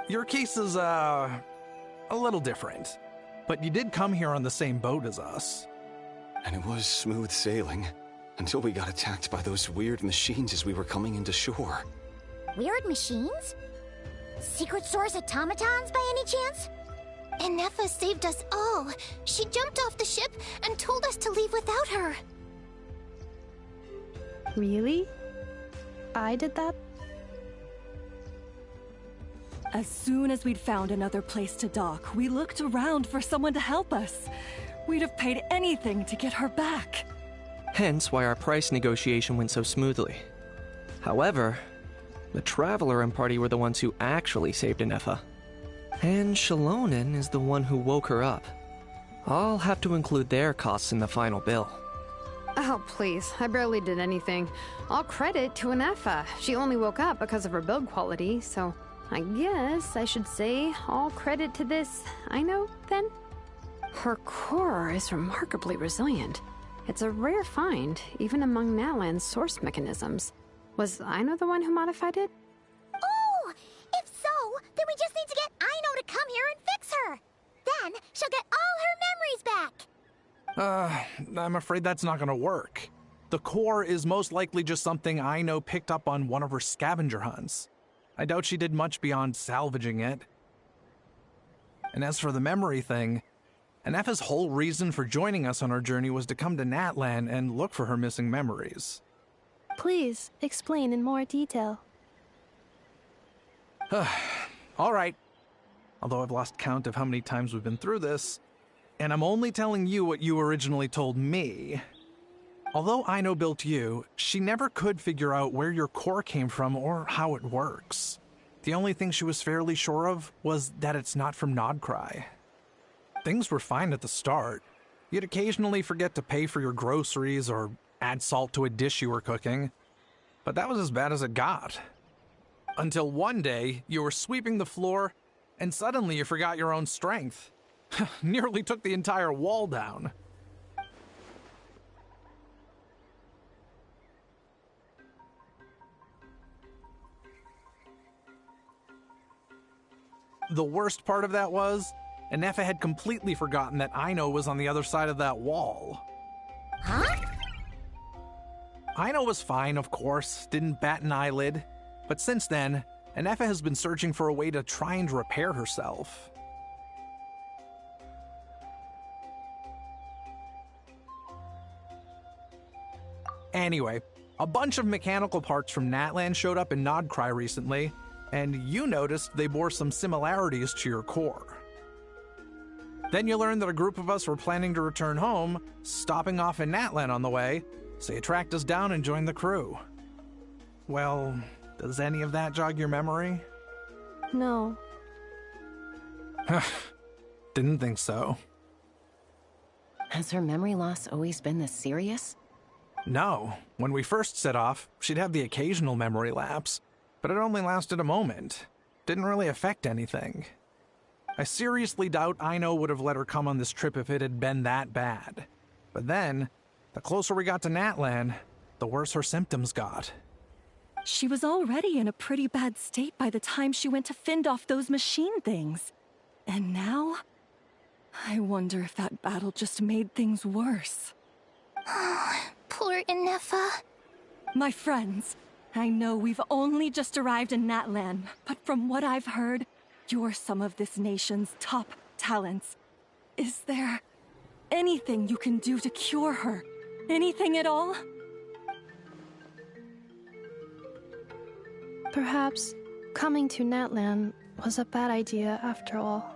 Your case is, a little different. But you did come here on the same boat as us. And it was smooth sailing, until we got attacked by those weird machines as we were coming into shore. Weird machines? Secret Source automatons by any chance? Inefa saved us all. She jumped off the ship and told us to leave without her. Really? I did that? As soon as we'd found another place to dock, we looked around for someone to help us. We'd have paid anything to get her back. Hence why our price negotiation went so smoothly. However, the Traveler and party were the ones who actually saved Inefa. And Shalonen is the one who woke her up. I'll have to include their costs in the final bill. Oh, please. I barely did anything. All credit to Inefa. She only woke up because of her build quality, so I guess I should say all credit to this Aino, then? Her core is remarkably resilient. It's a rare find, even among Natlan's source mechanisms. Was Aino the one who modified it? Oh! If so, then we just need to get Aino to come here and fix her! Then she'll get all her memories back! I'm afraid that's not gonna work. The core is most likely just something Aino picked up on one of her scavenger hunts. I doubt she did much beyond salvaging it. And as for the memory thing, Inefa's whole reason for joining us on our journey was to come to Natlan and look for her missing memories. Please, explain in more detail. All right. Although I've lost count of how many times we've been through this, and I'm only telling you what you originally told me. Although Aino built you, she never could figure out where your core came from or how it works. The only thing she was fairly sure of was that it's not from Nodcry. things were fine at the start. You'd occasionally forget to pay for your groceries or add salt to a dish you were cooking. But that was as bad as it got. Until one day, you were sweeping the floor, and suddenly you forgot your own strength. Nearly took the entire wall down. The worst part of that was, Anefa had completely forgotten that Aino was on the other side of that wall. Huh? Aino was fine, of course, didn't bat an eyelid. But since then, Anefa has been searching for a way to try and repair herself. Anyway, a bunch of mechanical parts from Natlan showed up in Nodcry recently, and you noticed they bore some similarities to your core. Then you learned that a group of us were planning to return home, stopping off in Natlan on the way, so you tracked us down and joined the crew. Well, does any of that jog your memory? No. Didn't think so. Has her memory loss always been this serious? No. When we first set off, she'd have the occasional memory lapse, but it only lasted a moment. Didn't really affect anything. I seriously doubt Aino would have let her come on this trip if it had been that bad. But then, the closer we got to Natlan, the worse her symptoms got. She was already in a pretty bad state by the time she went to fend off those machine things. And now? I wonder if that battle just made things worse. Poor Anefa. My friends, I know we've only just arrived in Natlan, but from what I've heard, you're some of this nation's top talents. Is there anything you can do to cure her? Anything at all? Perhaps coming to Natlan was a bad idea after all.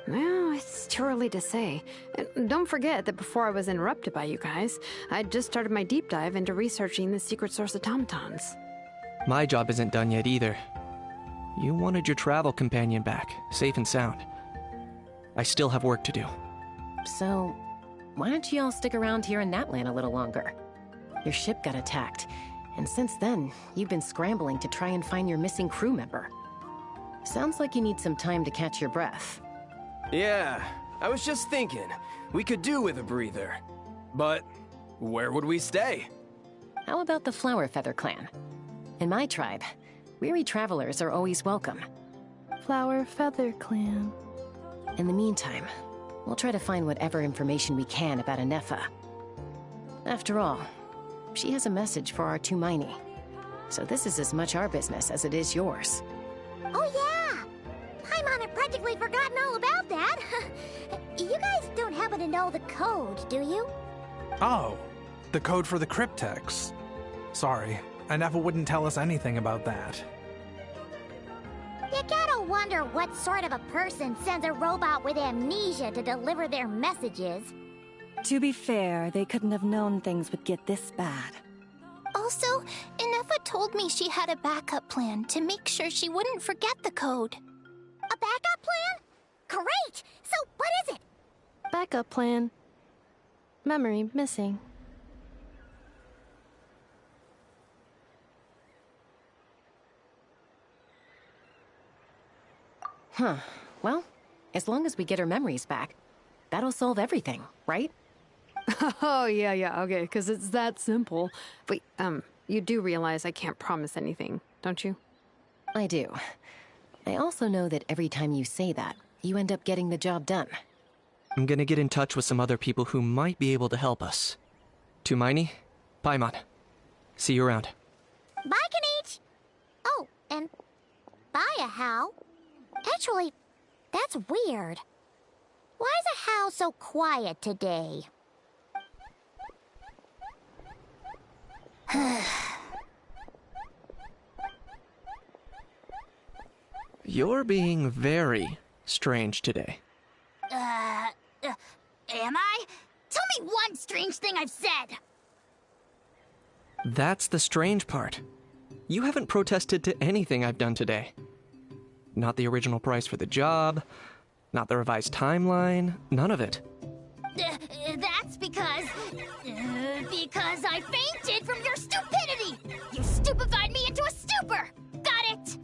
Well, it's too early to say. Don't forget that before I was interrupted by you guys, I'd just started my deep dive into researching the secret source automatons. My job isn't done yet either. You wanted your travel companion back, safe and sound. I still have work to do. So, why don't you all stick around here in Natlan a little longer? Your ship got attacked, and since then, you've been scrambling to try and find your missing crew member. Sounds like you need some time to catch your breath. Yeah, I was just thinking, we could do with a breather. But where would we stay? How about the Flower Feather Clan? In my tribe, weary travelers are always welcome. Flower Feather Clan. In the meantime, we'll try to find whatever information we can about Anefa. After all, she has a message for our Tumaini. So this is as much our business as it is yours. Oh yeah! Paimon had practically forgotten all about that. You guys don't happen to know the code, do you? Oh, the code for the cryptex. Sorry, Anefa wouldn't tell us anything about that. You gotta wonder what sort of a person sends a robot with amnesia to deliver their messages. To be fair, they couldn't have known things would get this bad. Also, Anefa told me she had a backup plan to make sure she wouldn't forget the code. A backup plan? Great! So what is it? Backup plan. Memory missing. Huh. Well, as long as we get her memories back, that'll solve everything, right? Oh, yeah, okay, because it's that simple. Wait, you do realize I can't promise anything, don't you? I do. I also know that every time you say that, you end up getting the job done. I'm gonna get in touch with some other people who might be able to help us. Tumaini, Paimon. See you around. Bye, Kanich! Oh, and bye, How. Actually, that's weird. Why is a How so quiet today? You're being very strange today. Am I? Tell me one strange thing I've said! That's the strange part. You haven't protested to anything I've done today. Not the original price for the job, Not the revised timeline, none of it. That's because I fainted from your stupidity! You stupefied me into a stupor! Got it?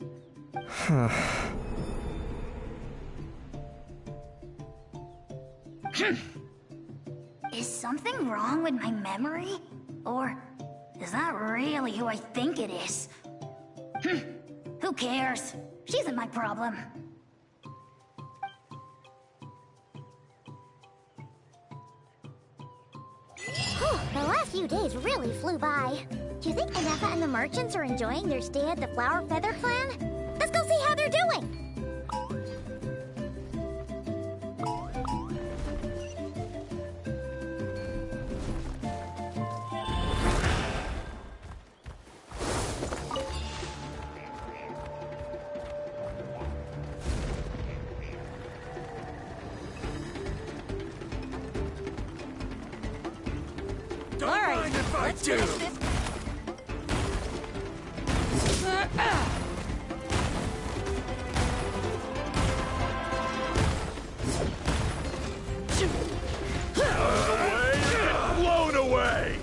Is something wrong with my memory? Or is that really who I think it is? Who cares? She isn't my problem. The last few days really flew by. Do you think Anefa and the merchants are enjoying their stay at the Flower Feather Clan? Let's go see how they're doing! Let's do this. Blown away!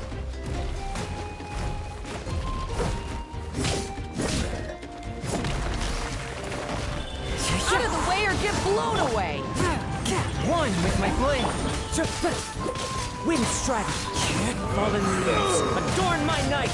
Out of the way or get blown away! One with my blade! Wind strategy! Fallen leaves, adorn my night!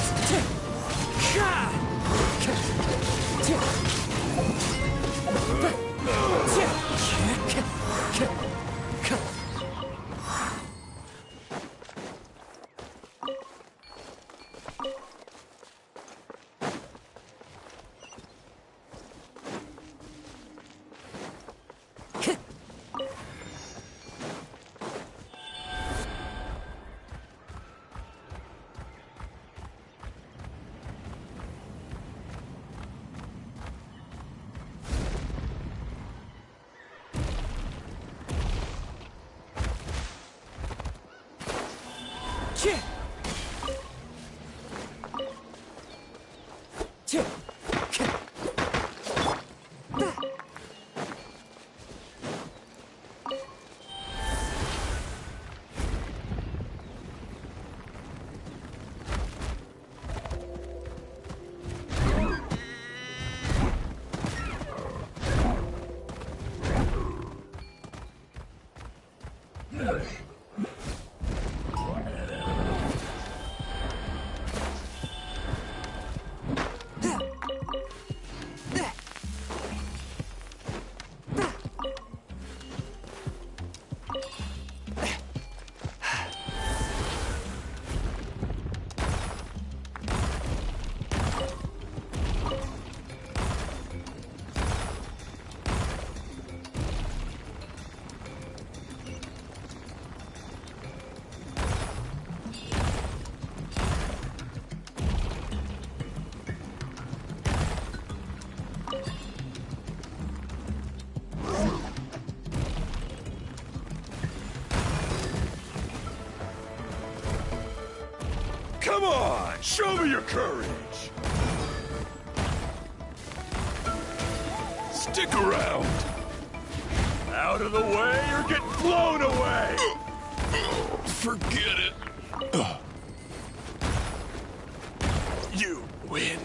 Come on, show me your courage! Stick around! Out of the way or get blown away! Forget it. You win.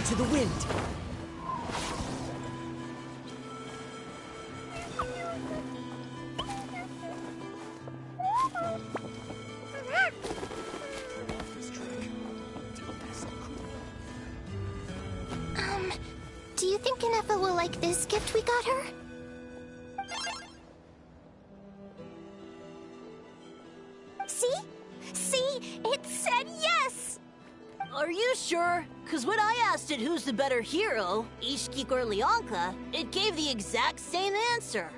to the wind. Do you think Inefa will like this gift we got her? See? See? It said yes! Are you sure? Because when I asked it who's the better hero, Ishkik or Leonka, it gave the exact same answer.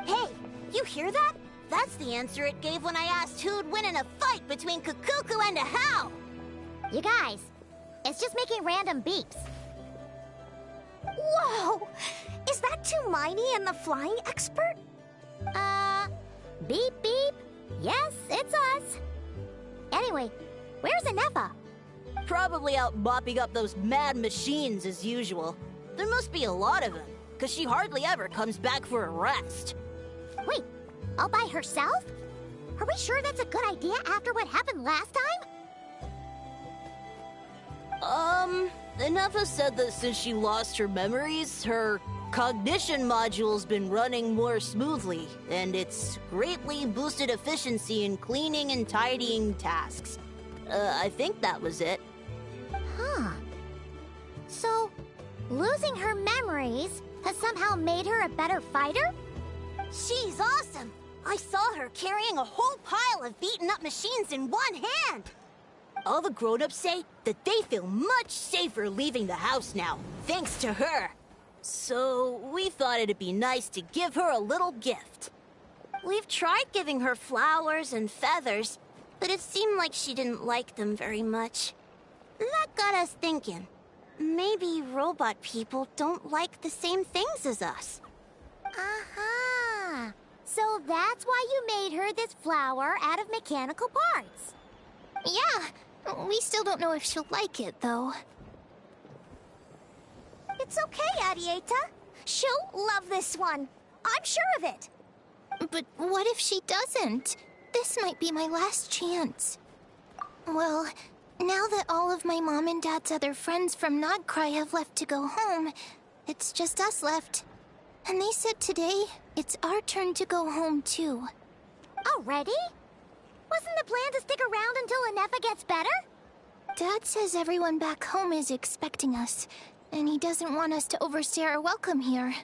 Hey, you hear that? That's the answer it gave when I asked who'd win in a fight between Kukuku and Ahau! You guys, it's just making random beeps. Whoa! Is that Tumaini and the flying expert? Beep beep. Yes, it's us. Anyway, where's Inefa? Probably out mopping up those mad machines as usual. There must be a lot of them, because she hardly ever comes back for a rest. Wait, all by herself? Are we sure that's a good idea after what happened last time? Inefa said that since she lost her memories, her cognition module's been running more smoothly, and it's greatly boosted efficiency in cleaning and tidying tasks. I think that was it. Huh. So, losing her memories has somehow made her a better fighter? She's awesome! I saw her carrying a whole pile of beaten-up machines in one hand! All the grown-ups say that they feel much safer leaving the house now, thanks to her. So, we thought it'd be nice to give her a little gift. We've tried giving her flowers and feathers, but it seemed like she didn't like them very much. That got us thinking. Maybe robot people don't like the same things as us. Aha! So that's why you made her this flower out of mechanical parts. Yeah, we still don't know if she'll like it, though. It's okay, Arieta. She'll love this one. I'm sure of it. But what if she doesn't? This might be my last chance. Well, now that all of my mom and dad's other friends from Nodcry have left to go home, it's just us left. And they said today, it's our turn to go home, too. Already? Wasn't the plan to stick around until Inefa gets better? Dad says everyone back home is expecting us, and he doesn't want us to overstay our welcome here.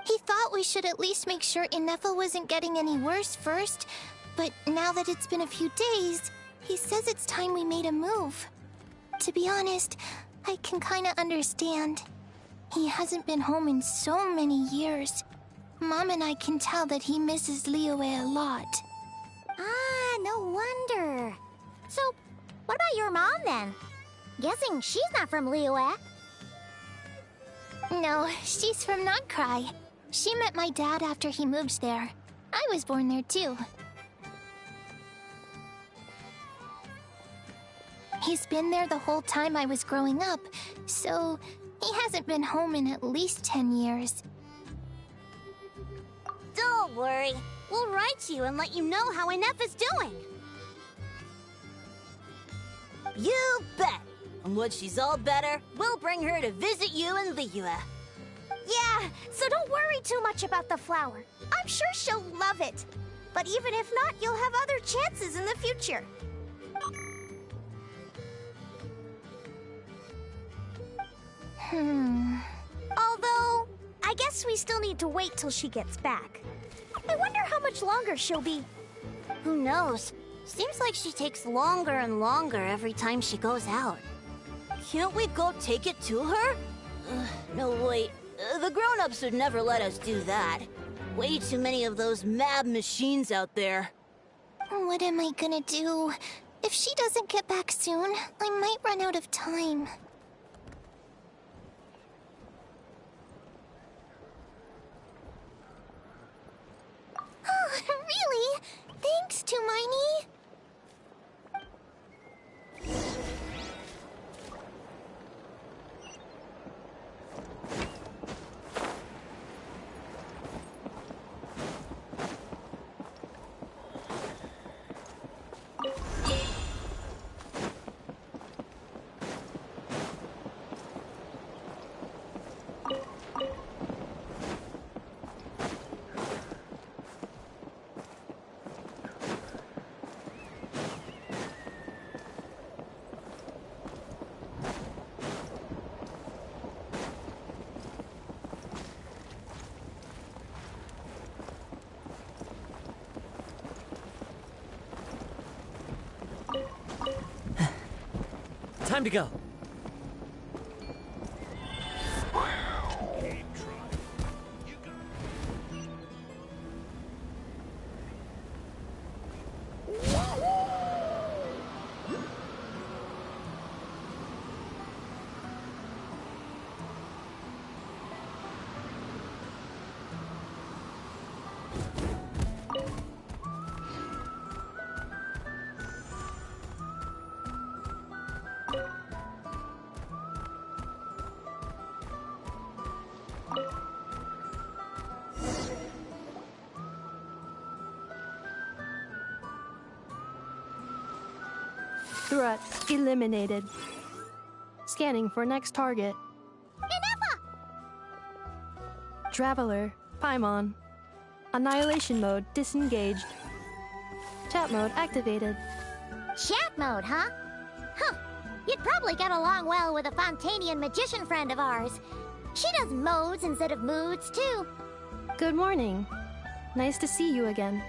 He thought we should at least make sure Inefa wasn't getting any worse first, but now that it's been a few days, he says it's time we made a move. To be honest, I can kinda understand. He hasn't been home in so many years. Mom and I can tell that he misses Liyue a lot. Ah, no wonder. So, what about your mom then? Guessing she's not from Liyue. No, she's from Nodcry. She met my dad after he moved there. I was born there too. He's been there the whole time I was growing up, so he hasn't been home in at least 10 years. Don't worry. We'll write to you and let you know how Inefa's doing. You bet! And once she's all better, we'll bring her to visit you in Liyue. Yeah, so don't worry too much about the flower. I'm sure she'll love it. But even if not, you'll have other chances in the future. Although, I guess we still need to wait till she gets back. I wonder how much longer she'll be. Who knows? Seems like she takes longer and longer every time she goes out. Can't we go take it to her? No, wait. The grown-ups would never let us do that. Way too many of those mad machines out there. What am I gonna do? If she doesn't get back soon, I might run out of time. Oh, really? Thanks, Tumaini. Time to go. Threat eliminated. Scanning for next target. Traveler, Paimon. Annihilation mode disengaged. Chat mode activated. Chat mode, huh? Huh. You'd probably get along well with a Fontanian magician friend of ours. She does modes instead of moods, too. Good morning. Nice to see you again.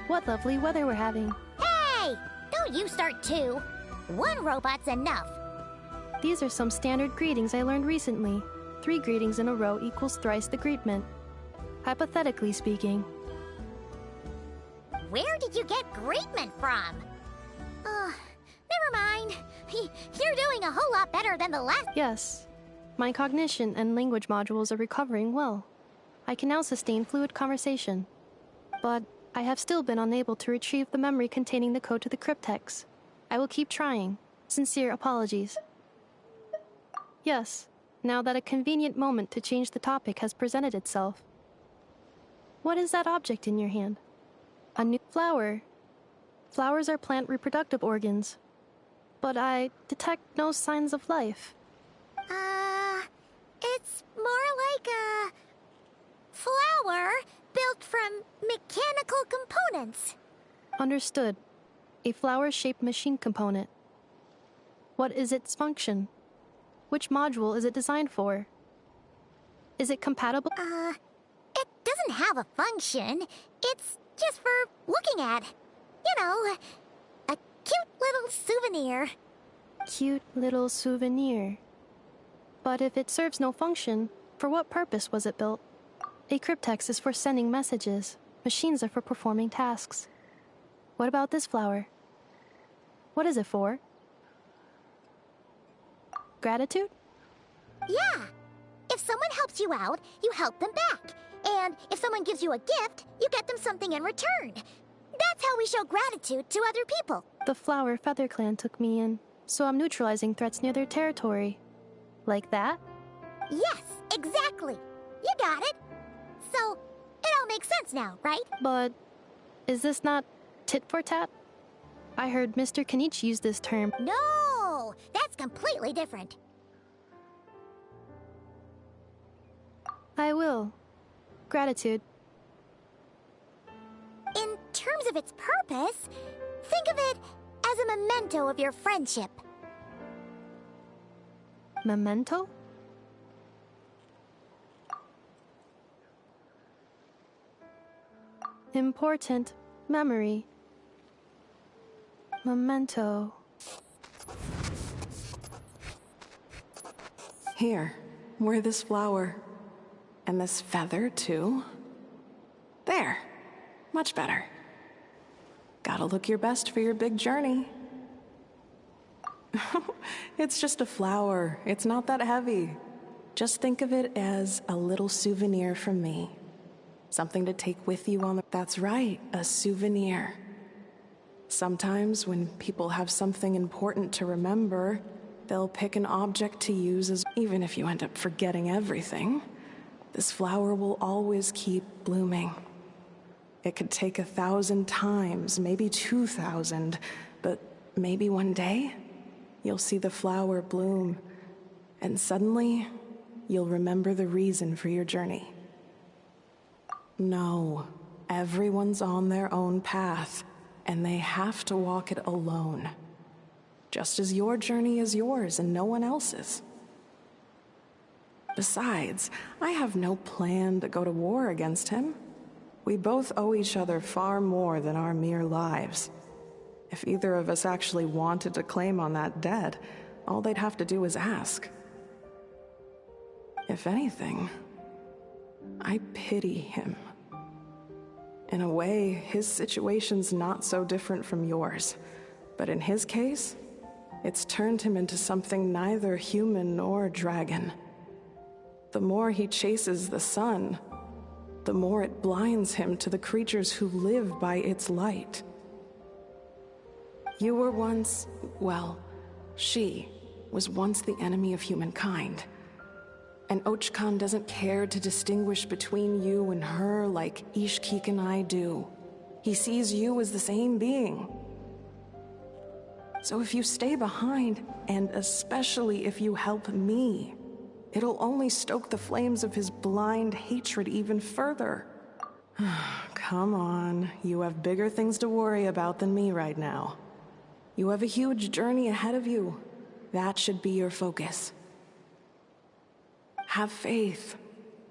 What lovely weather we're having. Hey! Don't you start too. One robot's enough. These are some standard greetings I learned recently. 3 greetings in a row equals thrice the greetment. Hypothetically speaking. Where did you get greetment from? Never mind. You're doing a whole lot better than the last— Yes. My cognition and language modules are recovering well. I can now sustain fluid conversation. But I have still been unable to retrieve the memory containing the code to the cryptex. I will keep trying. Sincere apologies. Yes, now that a convenient moment to change the topic has presented itself. What is that object in your hand? A new flower. Flowers are plant reproductive organs. But I detect no signs of life. It's more like a flower built from mechanical components. Understood. A flower-shaped machine component. What is its function? Which module is it designed for? Is it compatible? It doesn't have a function. It's just for looking at. You know, a cute little souvenir. Cute little souvenir. But if it serves no function, for what purpose was it built? A cryptex is for sending messages. Machines are for performing tasks. What about this flower? What is it for? Gratitude? Yeah. If someone helps you out, you help them back. And if someone gives you a gift, you get them something in return. That's how we show gratitude to other people. The Flower Feather Clan took me in, so I'm neutralizing threats near their territory. Like that? Yes, exactly. You got it. So, it all makes sense now, right? But is this not tit for tat? I heard Mr. Kenichi use this term. No, that's completely different. I will. Gratitude. In terms of its purpose, think of it as a memento of your friendship. Memento? Important memory. Memento. Here, wear this flower. And this feather, too. There. Much better. Gotta look your best for your big journey. It's just a flower. It's not that heavy. Just think of it as a little souvenir from me. Something to take with you on the— That's right, a souvenir. Sometimes when people have something important to remember, they'll pick an object to use as— Even if you end up forgetting everything, this flower will always keep blooming. It could take 1,000 times, maybe 2,000, but maybe one day, you'll see the flower bloom, and suddenly, you'll remember the reason for your journey. No, everyone's on their own path, and they have to walk it alone. Just as your journey is yours and no one else's. Besides, I have no plan to go to war against him. We both owe each other far more than our mere lives. If either of us actually wanted to claim on that debt, All they'd have to do is ask. If anything, I pity him. In a way, his situation's not so different from yours. But in his case, it's turned him into something neither human nor dragon. The more he chases the sun, the more it blinds him to the creatures who live by its light. You were once, well, she was once the enemy of humankind. And Ochkan doesn't care to distinguish between you and her like Ishkik and I do. He sees you as the same being. So if you stay behind, and especially if you help me, it'll only stoke the flames of his blind hatred even further. Come on, you have bigger things to worry about than me right now. You have a huge journey ahead of you. That should be your focus. Have faith.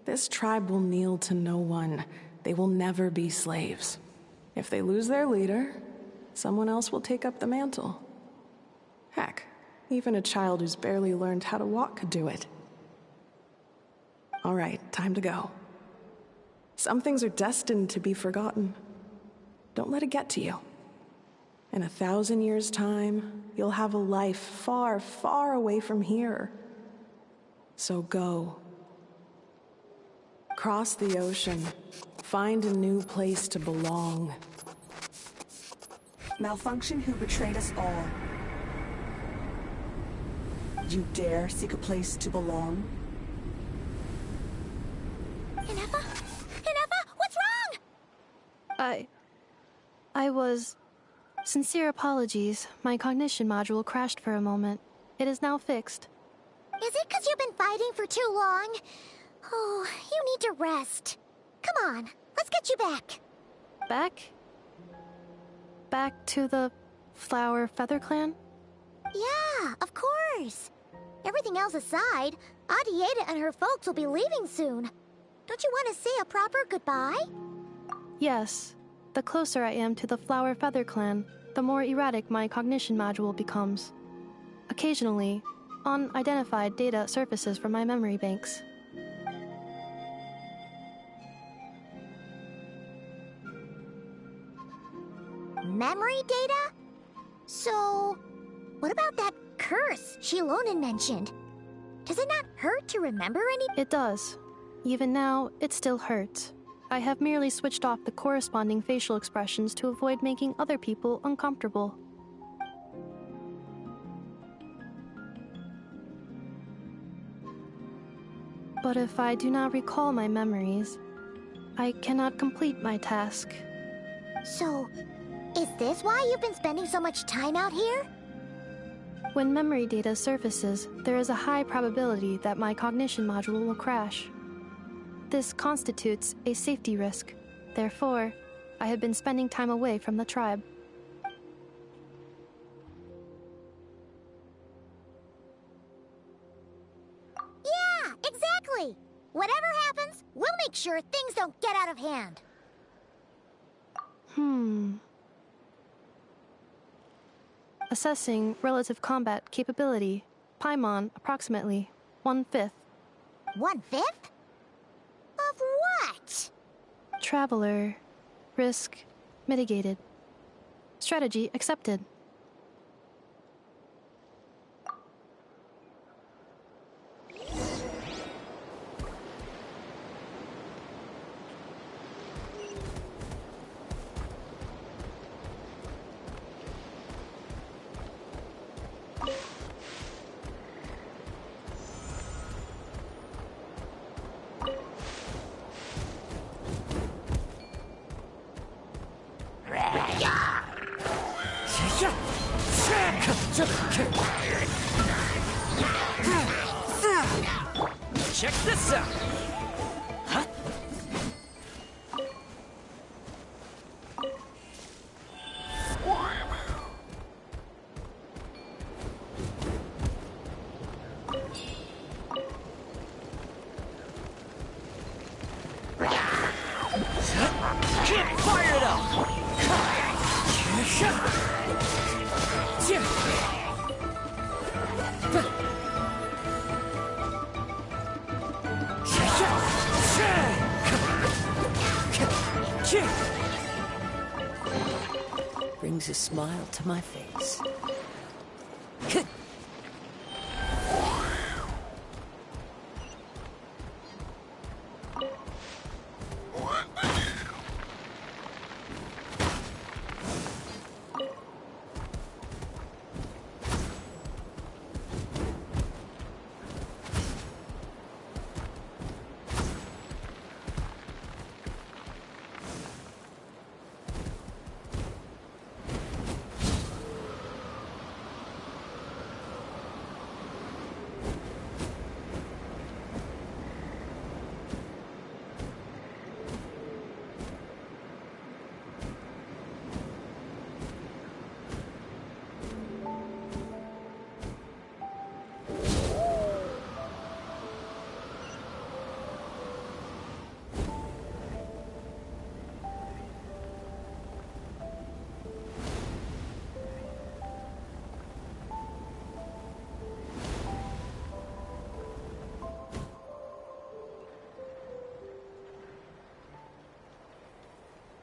This tribe will kneel to no one. They will never be slaves. If they lose their leader, someone else will take up the mantle. Heck, even a child who's barely learned how to walk could do it. All right, time to go. Some things are destined to be forgotten. Don't let it get to you. In 1,000 years' time, you'll have a life far, far away from here. So go. Cross the ocean. Find a new place to belong. Malfunction who betrayed us all. You dare seek a place to belong? Inefa? Inefa, what's wrong? I was... Sincere apologies. My cognition module crashed for a moment. It is now fixed. Is it because you've been fighting for too long? Oh, you need to rest. Come on, let's get you back. Back? Back to the Flower Feather Clan? Yeah, of course. Everything else aside, Adieta and her folks will be leaving soon. Don't you want to say a proper goodbye? Yes. The closer I am to the Flower Feather Clan, the more erratic my cognition module becomes. Occasionally, unidentified data surfaces from my memory banks. Memory data? So, what about that curse Shilonen mentioned? Does it not hurt to remember any? It does. Even now, it still hurts. I have merely switched off the corresponding facial expressions to avoid making other people uncomfortable. But if I do not recall my memories, I cannot complete my task. So, is this why you've been spending so much time out here? When memory data surfaces, there is a high probability that my cognition module will crash. This constitutes a safety risk. Therefore, I have been spending time away from the tribe. Yeah, exactly! Whatever happens, we'll make sure things don't get out of hand. Assessing relative combat capability. Paimon, approximately 1/5. 1/5? Of what? Traveler. Risk mitigated. Strategy accepted. Check this out! Huh? Fire it up! Brings a smile to my face.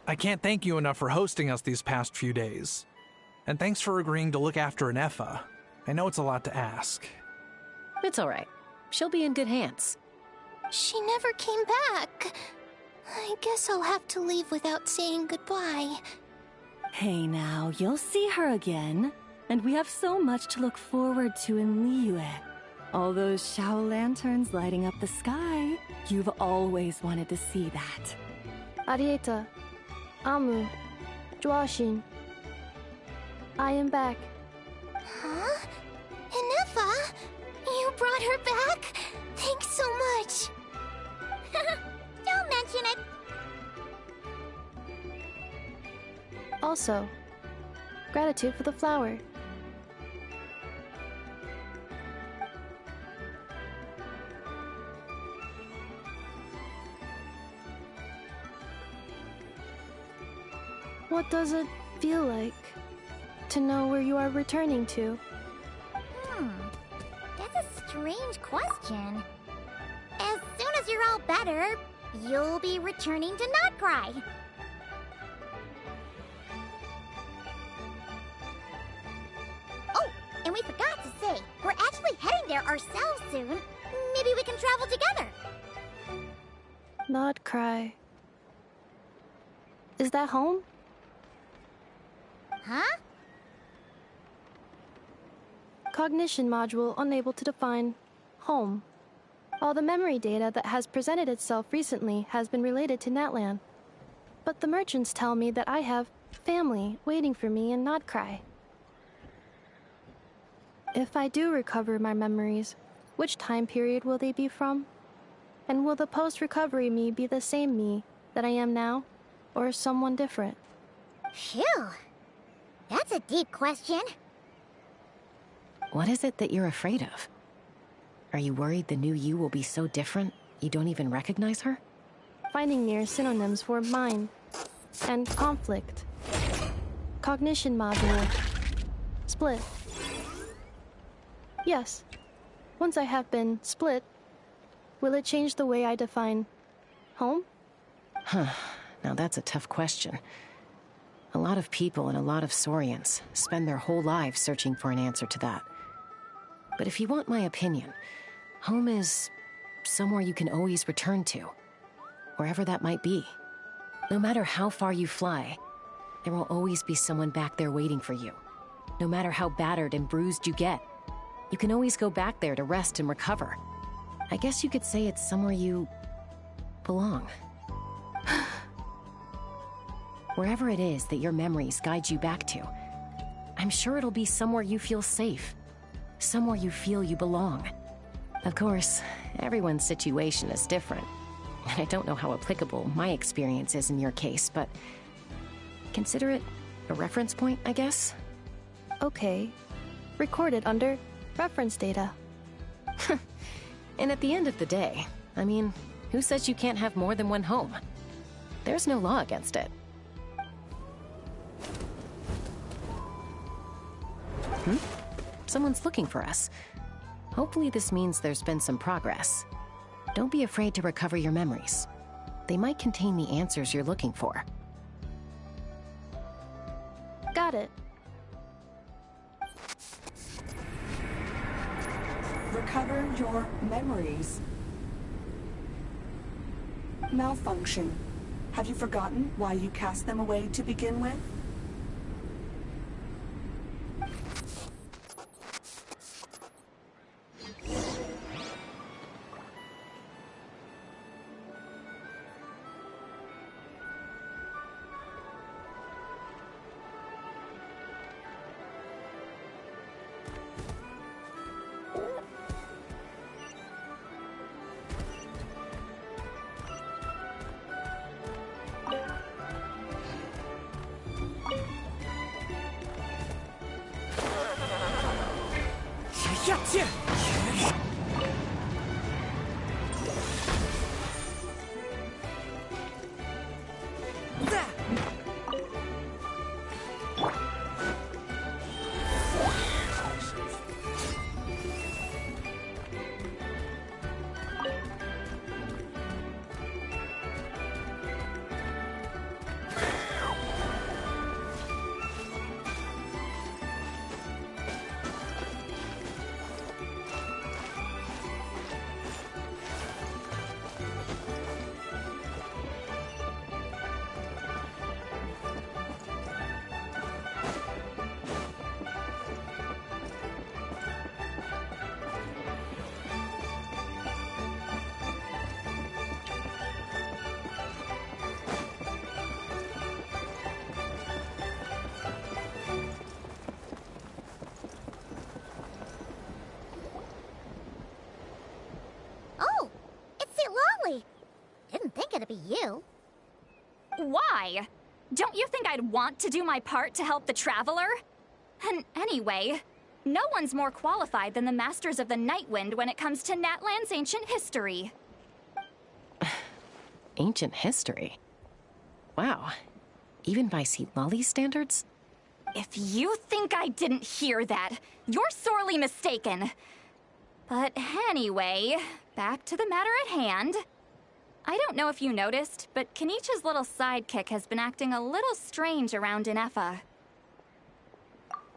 I can't thank you enough for hosting us these past few days. And thanks for agreeing to look after Anefa. I know it's a lot to ask. It's all right. She'll be in good hands. She never came back. I guess I'll have to leave without saying goodbye. Hey now, you'll see her again. And we have so much to look forward to in Liyue. All those Shao lanterns lighting up the sky. You've always wanted to see that. Arieta, Amu, Joashin. I am back. Huh? Anefa? You brought her back? Thanks so much. Don't mention it. Also, gratitude for the flower. What does it feel like to know where you are returning to? That's a strange question. As soon as you're all better, you'll be returning to Not Cry. Oh, and we forgot to say, we're actually heading there ourselves soon. Maybe we can travel together. Not cry. Is that home? Huh? Cognition module unable to define home. All the memory data that has presented itself recently has been related to Natlan. But the merchants tell me that I have family waiting for me in Not Cry. If I do recover my memories, which time period will they be from? And will the post-recovery me be the same me that I am now, or someone different? Phew. That's a deep question. What is it that you're afraid of? Are you worried the new you will be so different you don't even recognize her? Finding near synonyms for mine and conflict. Cognition module. Split. Yes. Once I have been split, will it change the way I define home? Huh. Now that's a tough question. A lot of people and a lot of Saurians spend their whole lives searching for an answer to that. But if you want my opinion, home is somewhere you can always return to, wherever that might be. No matter how far you fly, there will always be someone back there waiting for you. No matter how battered and bruised you get, you can always go back there to rest and recover. I guess you could say it's somewhere you belong. Wherever it is that your memories guide you back to, I'm sure it'll be somewhere you feel safe. Somewhere you feel you belong. Of course, everyone's situation is different. And I don't know how applicable my experience is in your case, but consider it a reference point, I guess? Okay. Recorded under reference data. And at the end of the day, I mean, who says you can't have more than one home? There's no law against it. Someone's looking for us. Hopefully this means there's been some progress. Don't be afraid to recover your memories. They might contain the answers you're looking for. Got it. Recover your memories. Malfunction. Have you forgotten why you cast them away to begin with? Oh, it's the Lolly. Didn't think it'd be you. Why? Don't you think I'd want to do my part to help the Traveler? And anyway, no one's more qualified than the Masters of the Nightwind when it comes to Natlan's ancient history. Ancient history? Wow. Even by Lolly's standards? If you think I didn't hear that, you're sorely mistaken. But anyway, back to the matter at hand. I don't know if you noticed, but Kenichi's little sidekick has been acting a little strange around Inefa.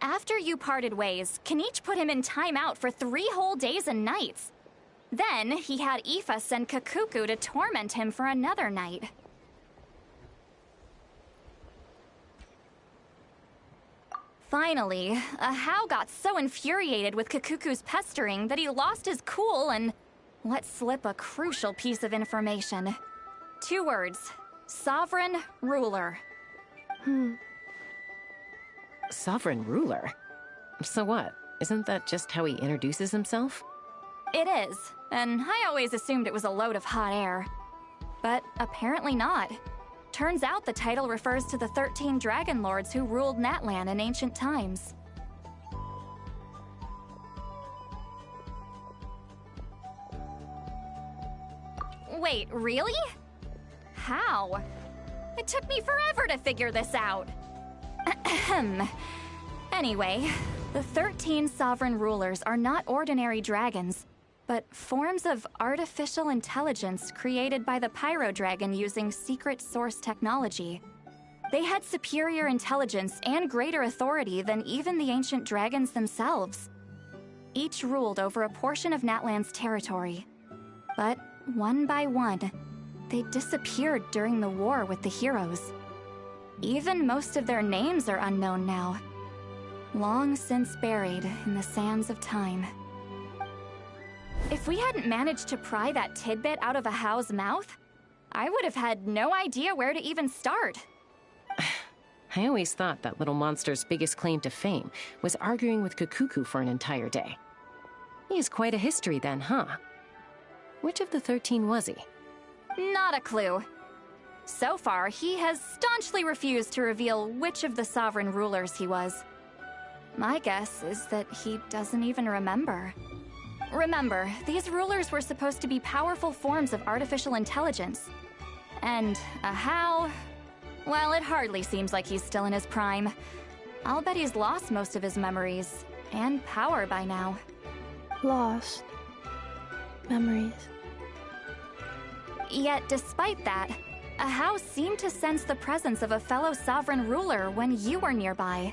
After you parted ways, Kenichi put him in timeout for 3 whole days and nights. Then, he had Aoife send Kakuku to torment him for another night. Finally, Ahau got so infuriated with Kakuku's pestering that he lost his cool and let slip a crucial piece of information. 2 words. Sovereign Ruler. Sovereign ruler? So what? Isn't that just how he introduces himself? It is, and I always assumed it was a load of hot air. But apparently not. Turns out the title refers to the 13 Dragon Lords who ruled Natlan in ancient times. Wait, really? How? It took me forever to figure this out. Anyway, the 13 sovereign rulers are not ordinary dragons, but forms of artificial intelligence created by the Pyro Dragon using secret source technology. They had superior intelligence and greater authority than even the ancient dragons themselves. Each ruled over a portion of Natlan's territory. But one by one, they disappeared during the war with the heroes. Even most of their names are unknown now. Long since buried in the sands of time. If we hadn't managed to pry that tidbit out of Ahau's mouth, I would have had no idea where to even start. I always thought that little monster's biggest claim to fame was arguing with Kakuku for an entire day. He has quite a history then, huh? Which of the 13 was he? Not a clue. So far, he has staunchly refused to reveal which of the sovereign rulers he was. My guess is that he doesn't even remember. Remember, these rulers were supposed to be powerful forms of artificial intelligence. And Ahau... well, it hardly seems like he's still in his prime. I'll bet he's lost most of his memories and power by now. Lost. Memories. Yet, despite that, a house seemed to sense the presence of a fellow sovereign ruler when you were nearby.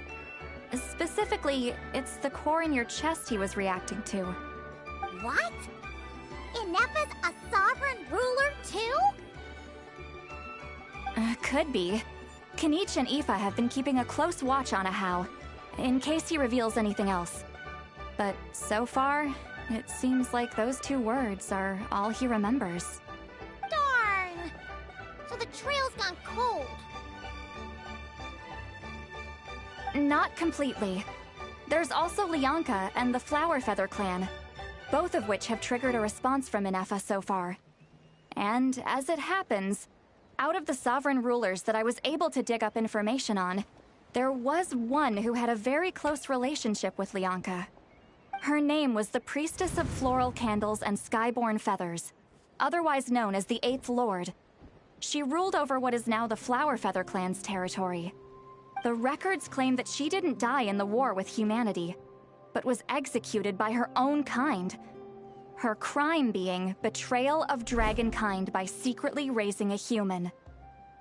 Specifically, it's the core in your chest he was reacting to. What? Ineppa's a sovereign ruler too? Could be. Kanich and Aoife have been keeping a close watch on Ahau, in case he reveals anything else. But so far, it seems like those 2 words are all he remembers. Darn! So the trail's gone cold. Not completely. There's also Lianka and the Flower Feather clan, both of which have triggered a response from Ineffa so far. And as it happens, out of the sovereign rulers that I was able to dig up information on, there was one who had a very close relationship with Lianka. Her name was the Priestess of Floral Candles and Skyborn Feathers, otherwise known as the Eighth Lord. She ruled over what is now the Flower Feather clan's territory. The records claim that she didn't die in the war with humanity, but was executed by her own kind. Her crime being betrayal of dragonkind by secretly raising a human.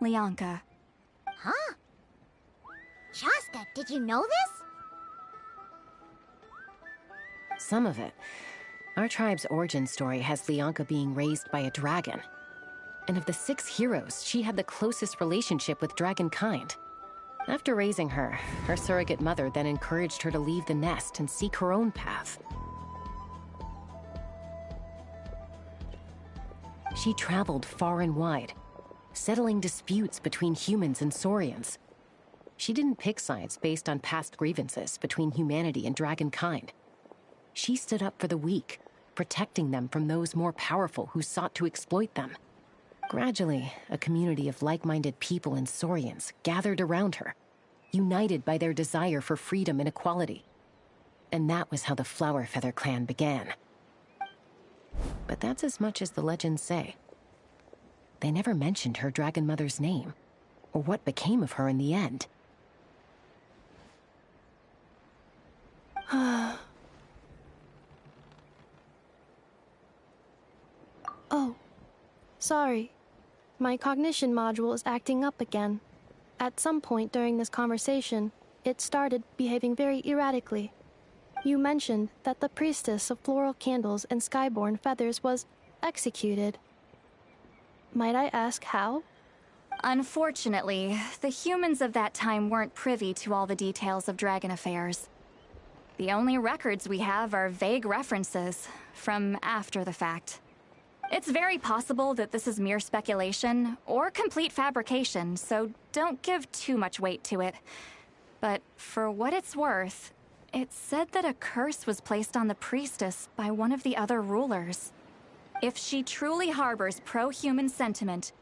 Lianka. Huh? Shaska, did you know this? Some of it. Our tribe's origin story has Lianka being raised by a dragon. And of the 6 heroes, she had the closest relationship with dragonkind. After raising her, her surrogate mother then encouraged her to leave the nest and seek her own path. She traveled far and wide, settling disputes between humans and Saurians. She didn't pick sides based on past grievances between humanity and dragonkind. She stood up for the weak, protecting them from those more powerful who sought to exploit them. Gradually, a community of like-minded people and Saurians gathered around her, united by their desire for freedom and equality. And that was how the Flower Feather clan began. But that's as much as the legends say. They never mentioned her dragon mother's name, or what became of her in the end. Oh, sorry. My cognition module is acting up again. At some point during this conversation, it started behaving very erratically. You mentioned that the priestess of floral candles and skyborn feathers was executed. Might I ask how? Unfortunately, the humans of that time weren't privy to all the details of dragon affairs. The only records we have are vague references from after the fact. It's very possible that this is mere speculation or complete fabrication, so don't give too much weight to it. But for what it's worth, it's said that a curse was placed on the priestess by one of the other rulers. If she truly harbors pro-human sentiment,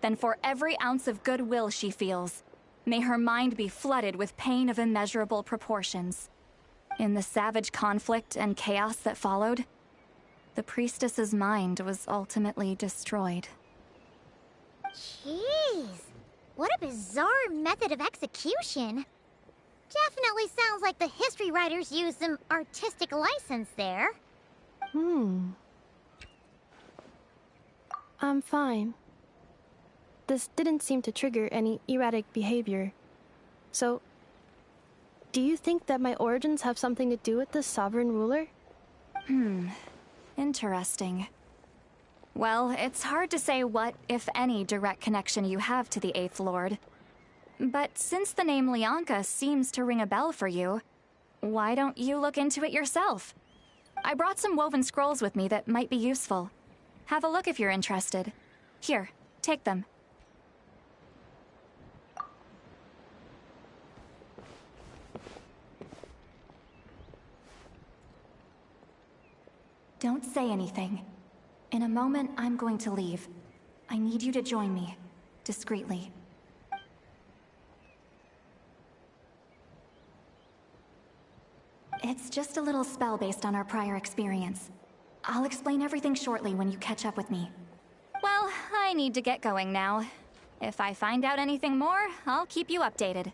then for every ounce of goodwill she feels, may her mind be flooded with pain of immeasurable proportions. In the savage conflict and chaos that followed, the priestess's mind was ultimately destroyed. Jeez, what a bizarre method of execution. Definitely sounds like the history writers used some artistic license there. I'm fine. This didn't seem to trigger any erratic behavior. So, do you think that my origins have something to do with the sovereign ruler? Interesting. Well, it's hard to say what, if any, direct connection you have to the Eighth Lord. But since the name Lianka seems to ring a bell for you, why don't you look into it yourself? I brought some woven scrolls with me that might be useful. Have a look if you're interested. Here, take them. Don't say anything. In a moment, I'm going to leave. I need you to join me, discreetly. It's just a little spell based on our prior experience. I'll explain everything shortly when you catch up with me. Well, I need to get going now. If I find out anything more, I'll keep you updated.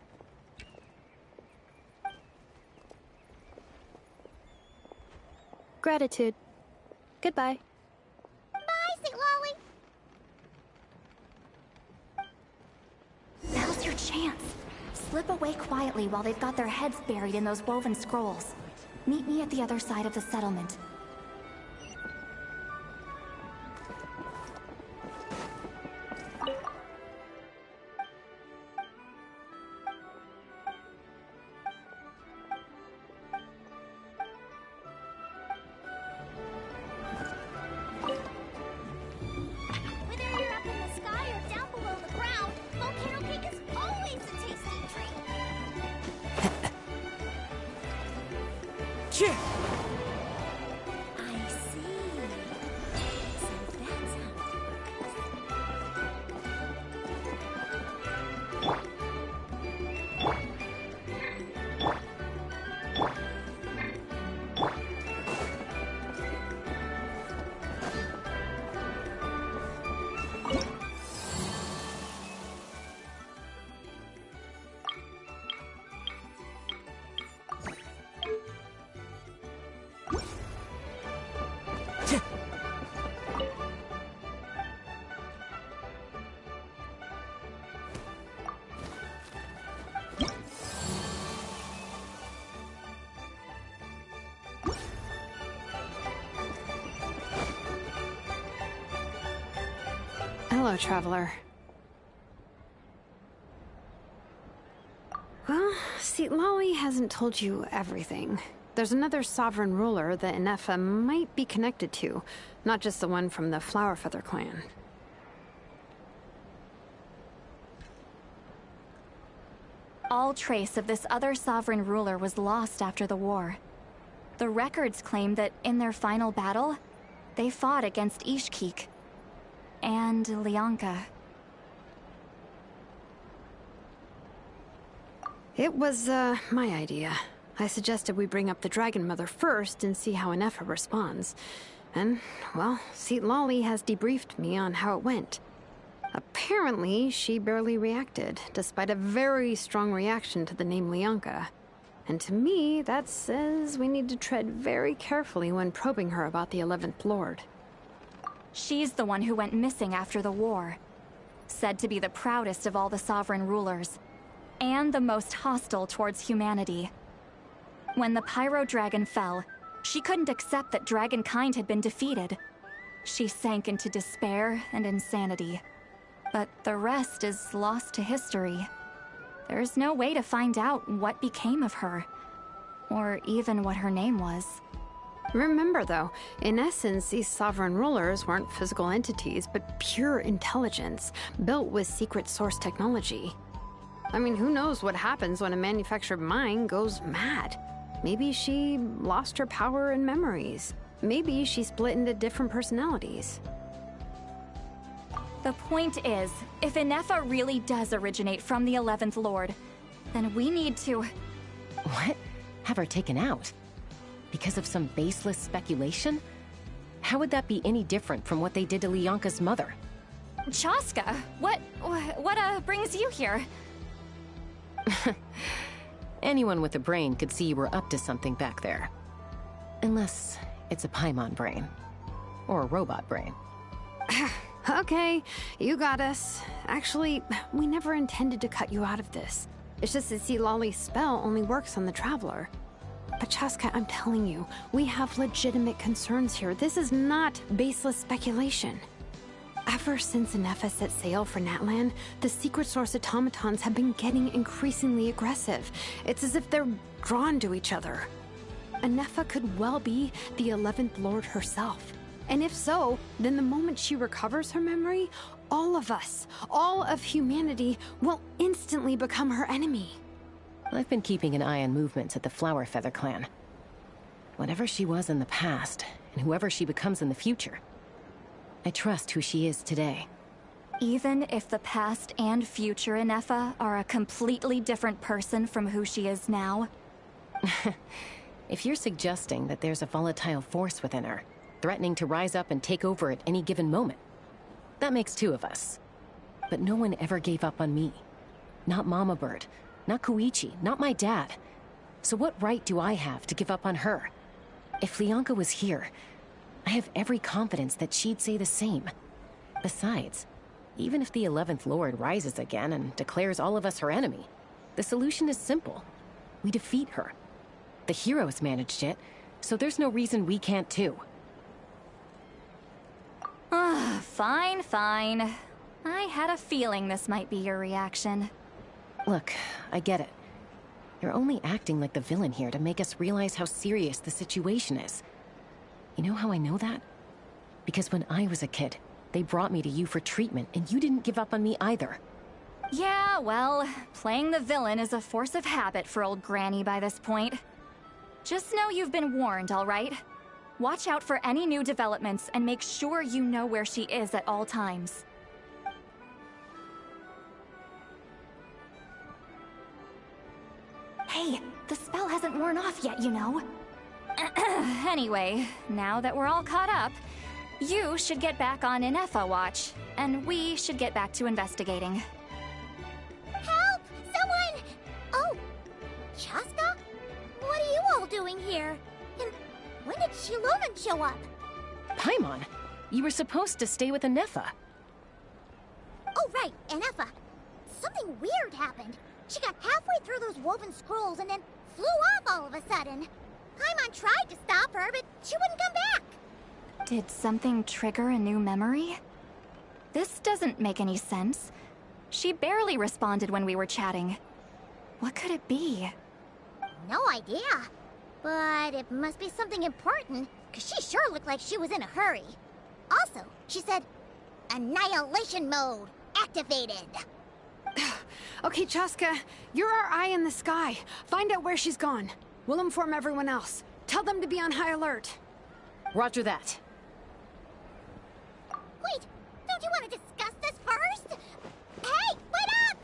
Gratitude. Goodbye. Bye, Sweet Lolly. chance. Slip away quietly while they've got their heads buried in those woven scrolls. Meet me at the other side of the settlement. Whether you're up in the sky or down below the ground, volcano cake is always a tasty treat. Cheer! I see. So that's how Hello, traveler. Well, see, Lolly hasn't told you everything. There's another sovereign ruler that Inefa might be connected to, not just the one from the Flower Feather clan. All trace of this other sovereign ruler was lost after the war. The records claim that in their final battle, they fought against Ishkik and Lianka. It was, my idea. I suggested we bring up the Dragon Mother first and see how Inefa responds. And, well, Seat Lolly has debriefed me on how it went. Apparently, she barely reacted, despite a very strong reaction to the name Lianka. And to me, that says we need to tread very carefully when probing her about the 11th Lord. She's the one who went missing after the war. Said to be the proudest of all the sovereign rulers, and the most hostile towards humanity. When the Pyro Dragon fell, she couldn't accept that dragonkind had been defeated. She sank into despair and insanity. But the rest is lost to history. There's no way to find out what became of her, or even what her name was. Remember, though, in essence, these sovereign rulers weren't physical entities, but pure intelligence, built with secret source technology. I mean, who knows what happens when a manufactured mind goes mad? Maybe she lost her power and memories. Maybe she split into different personalities. The point is, if Inefa really does originate from the 11th Lord, then we need to... What? Have her taken out? Because of some baseless speculation? How would that be any different from what they did to Lianka's mother? Chaska, what brings you here? Anyone with a brain could see you were up to something back there. Unless it's a Paimon brain. Or a robot brain. Okay, you got us. Actually, we never intended to cut you out of this. It's just that Lolly's spell only works on the Traveler. But Chaska, I'm telling you, we have legitimate concerns here. This is not baseless speculation. Ever since Inefa set sail for Natlan, the secret source automatons have been getting increasingly aggressive. It's as if they're drawn to each other. Inefa could well be the 11th Lord herself. And if so, then the moment she recovers her memory, all of us, all of humanity, will instantly become her enemy. I've been keeping an eye on movements at the Flower Feather clan. Whatever she was in the past, and whoever she becomes in the future, I trust who she is today. Even if the past and future Inefa are a completely different person from who she is now? If you're suggesting that there's a volatile force within her, threatening to rise up and take over at any given moment, that makes two of us. But no one ever gave up on me. Not Mama Bird, not Koichi, not my dad. So what right do I have to give up on her? If Lianka was here, I have every confidence that she'd say the same. Besides, Even if the 11th Lord rises again and declares all of us her enemy, the solution is simple. We defeat her. The heroes managed it, so there's no reason we can't too. Fine, fine. I had a feeling this might be your reaction. Look, I get it. You're only acting like the villain here to make us realize how serious the situation is. You know how I know that? Because when I was a kid, they brought me to you for treatment, and you didn't give up on me either. Yeah, well, playing the villain is a force of habit for old Granny by this point. Just know you've been warned, all right? Watch out for any new developments and make sure you know where she is at all times. Hey, the spell hasn't worn off yet, you know. Anyway, now that we're all caught up, you should get back on Inefa watch, and we should get back to investigating. Help! Someone! Oh, Chaska? What are you all doing here? And when did Shilonen show up? Paimon, you were supposed to stay with Inefa. Oh, right, Inefa. Something weird happened. She got halfway through those woven scrolls and then flew off all of a sudden. Paimon tried to stop her, but she wouldn't come back. Did something trigger a new memory? This doesn't make any sense. She barely responded when we were chatting. What could it be? No idea. But it must be something important, because she sure looked like she was in a hurry. Also, she said, Annihilation mode activated. Okay, Chaska, you're our eye in the sky. Find out where she's gone. We'll inform everyone else. Tell them to be on high alert. Roger that. Wait, don't you want to discuss this first? Hey, wait up!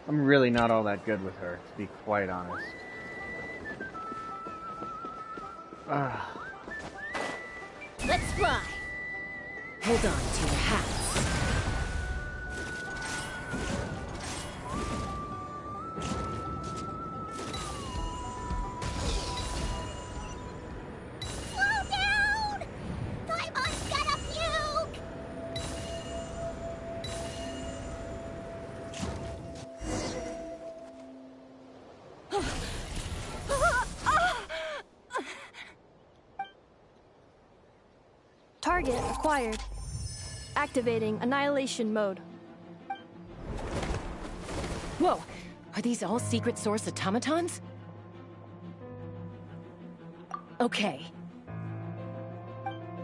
I'm really not all that good with her, to be quite honest. Let's fly! Hold on to your hats. Slow down! Paimon's gonna puke! Target acquired. Activating annihilation mode. Whoa! Are these all secret source automatons? Okay.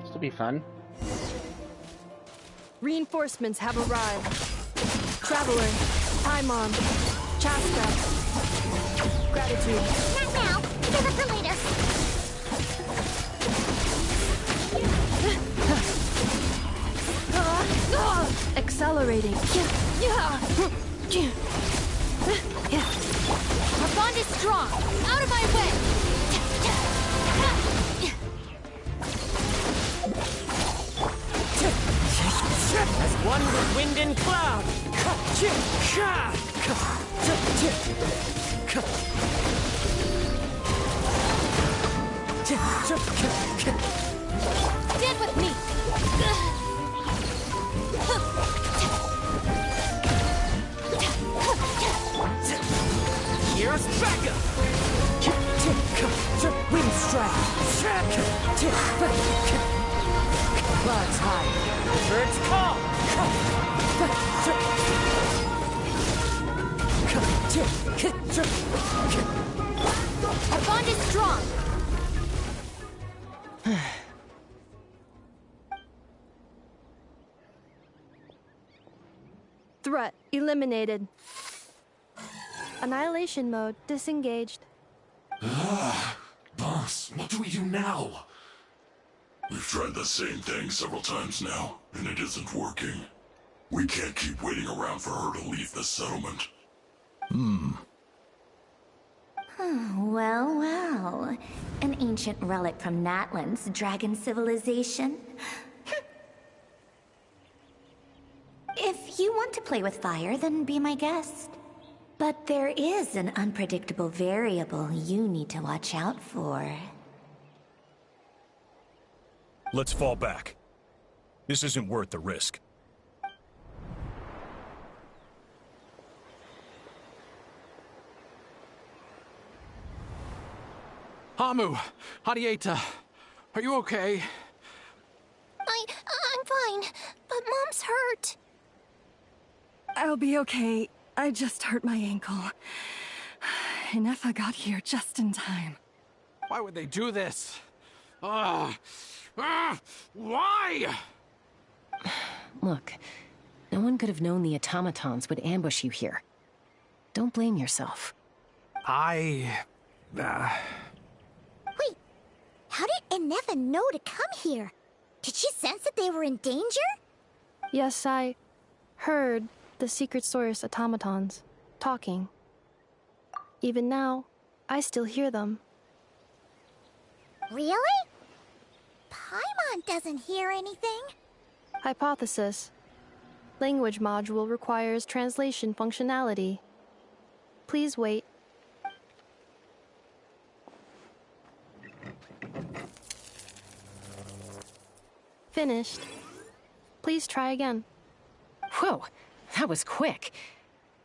This will be fun. Reinforcements have arrived. Traveler, Paimon, Chaska. Gratitude. Not now. Save it for later. Accelerating. Our bond is strong. Out of my way. As one with wind and cloud. Stand with me. Here's back up. Wind strike. Clouds high. Birds call. Our bond is strong. Threat eliminated. Annihilation mode disengaged. Boss, what do we do now? We've tried the same thing several times now, and it isn't working. We can't keep waiting around for her to leave the settlement. Well, well. An ancient relic from Natlan's dragon civilization. If you want to play with fire, then be my guest. But there is an unpredictable variable you need to watch out for. Let's fall back. This isn't worth the risk. Hamu, Hadieta, are you okay? I'm fine, but Mom's hurt. I'll be okay. I just hurt my ankle. Inefa got here just in time. Why would they do this? Why? Look, no one could have known the automatons would ambush you here. Don't blame yourself. Wait, how did Inefa know to come here? Did she sense that they were in danger? Yes, I heard the secret source automatons talking. Even now, I still hear them. Really? Paimon doesn't hear anything. Hypothesis. Language module requires translation functionality. Please wait. Finished. Please try again. Whoa, that was quick.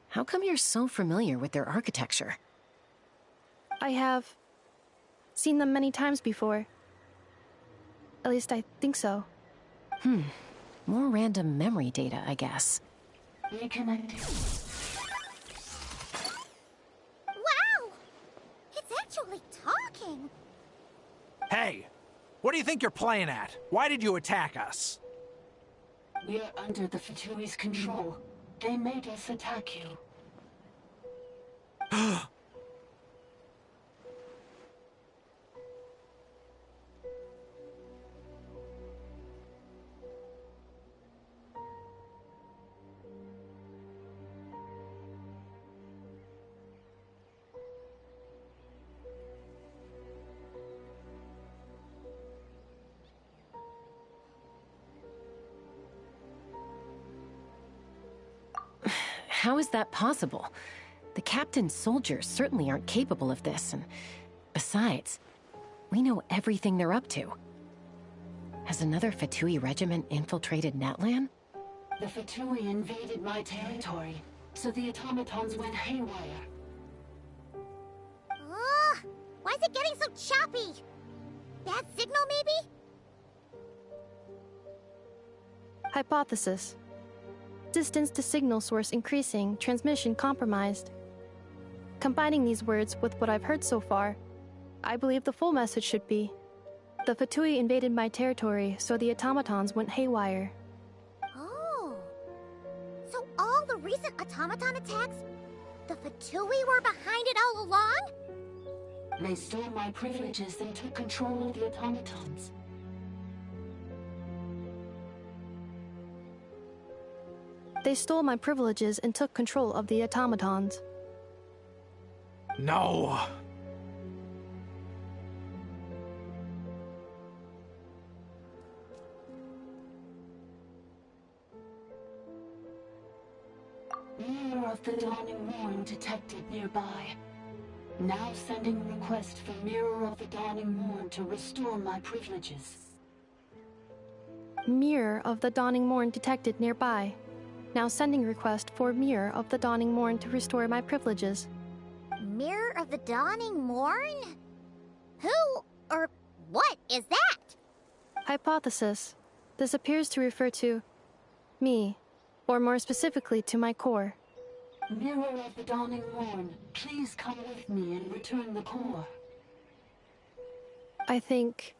How come you're so familiar with their architecture? I have seen them many times before. At least I think so. More random memory data, I guess. Reconnecting. Wow! It's actually talking. Hey, what do you think you're playing at? Why did you attack us? We're under the Fatui's control. They made us attack you. How is that possible? The captain's soldiers certainly aren't capable of this, and besides, we know everything they're up to. Has another Fatui regiment infiltrated Natlan? The Fatui invaded my territory, so the automatons went haywire. Ugh! Why is it getting so choppy? Bad signal, maybe? Hypothesis. Distance to signal source increasing, transmission compromised. Combining these words with what I've heard so far, I believe the full message should be: the Fatui invaded my territory, so the automatons went haywire. Oh. So all the recent automaton attacks, the Fatui were behind it all along? They stole my privileges and took control of the automatons. They stole my privileges and took control of the automatons. No! Mirror of the Dawning Morn detected nearby. Now sending request for Mirror of the Dawning Morn to restore my privileges. Mirror of the Dawning Morn detected nearby. Now sending request for Mirror of the Dawning Morn to restore my privileges. Mirror of the Dawning Morn? Who or what is that? Hypothesis. This appears to refer to me, or more specifically to my core. Mirror of the Dawning Morn, please come with me and return the core. I think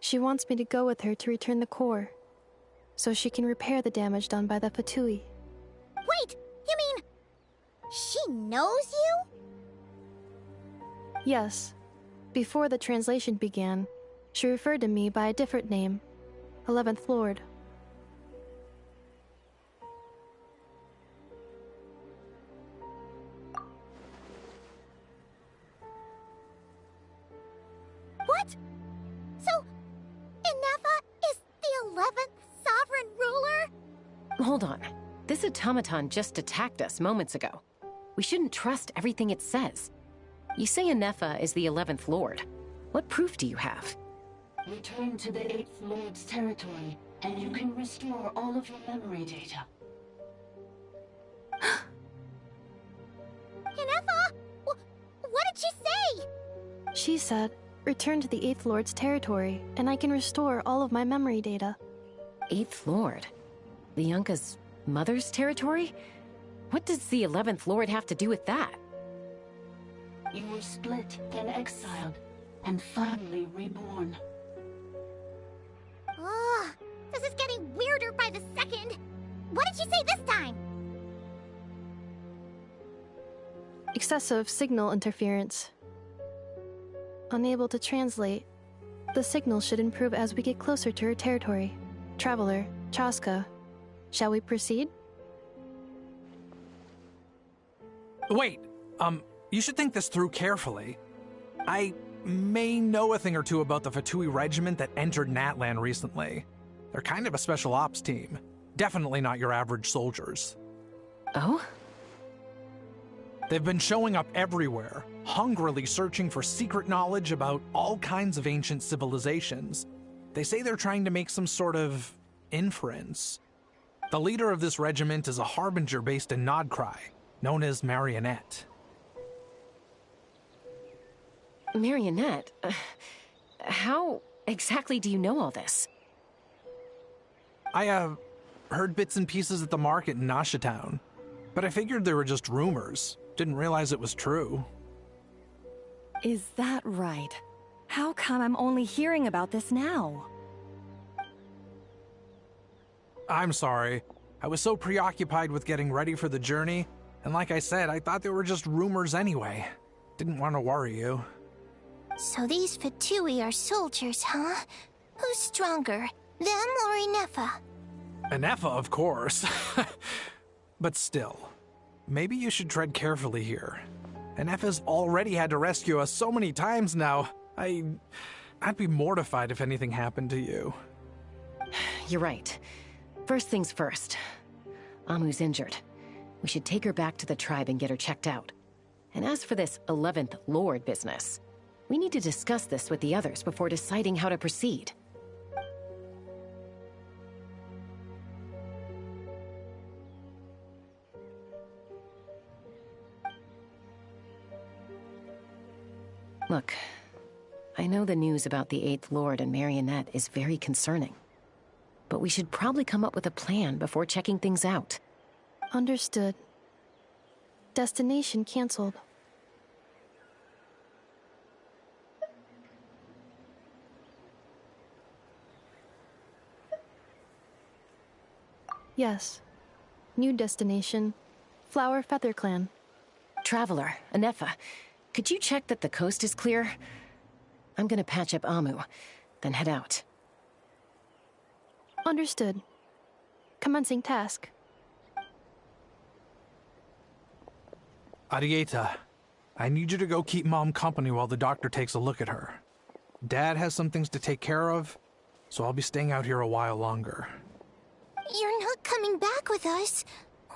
she wants me to go with her to return the core, so she can repair the damage done by the Fatui. Wait, you mean she knows you? Yes. Before the translation began, she referred to me by a different name, 11th Lord. What? So, Inefa is the 11th sovereign ruler? Hold on. This automaton just attacked us moments ago. We shouldn't trust everything it says. You say Anefa is the 11th Lord. What proof do you have? Return to the 8th Lord's territory, and you can restore all of your memory data. Inefa! What did she say? She said, return to the 8th Lord's territory, and I can restore all of my memory data. 8th Lord? The Yunka's mother's territory? What does the 11th Lord have to do with that? You were split, then exiled, and finally reborn. Ugh, this is getting weirder by the second. What did she say this time? Excessive signal interference. Unable to translate. The signal should improve as we get closer to her territory. Traveler, Chaska, shall we proceed? Wait, you should think this through carefully. I may know a thing or two about the Fatui regiment that entered Natlan recently. They're kind of a special ops team. Definitely not your average soldiers. Oh? They've been showing up everywhere, hungrily searching for secret knowledge about all kinds of ancient civilizations. They say they're trying to make some sort of inference. The leader of this regiment is a harbinger based in Nodcry, known as Marionette. Marionette? How exactly do you know all this? I, heard bits and pieces at the market in Nashatown, but I figured they were just rumors. Didn't realize it was true. Is that right? How come I'm only hearing about this now? I'm sorry. I was so preoccupied with getting ready for the journey, and like I said, I thought they were just rumors anyway. Didn't want to worry you. So these Fatui are soldiers, huh? Who's stronger, them or Inefa? Anefa, of course. But still, maybe you should tread carefully here. Anefa's already had to rescue us so many times now. I'd be mortified if anything happened to you. You're right. First things first. Amu's injured. We should take her back to the tribe and get her checked out. And as for this 11th Lord business, we need to discuss this with the others before deciding how to proceed. Look, I know the news about the 8th Lord and Marionette is very concerning. But we should probably come up with a plan before checking things out. Understood. Destination canceled. Yes. New destination. Flower Feather Clan. Traveler, Anefa, could you check that the coast is clear? I'm gonna patch up Amu, then head out. Understood. Commencing task. Arieta, I need you to go keep Mom company while the doctor takes a look at her. Dad has some things to take care of, so I'll be staying out here a while longer. You're not coming back with us.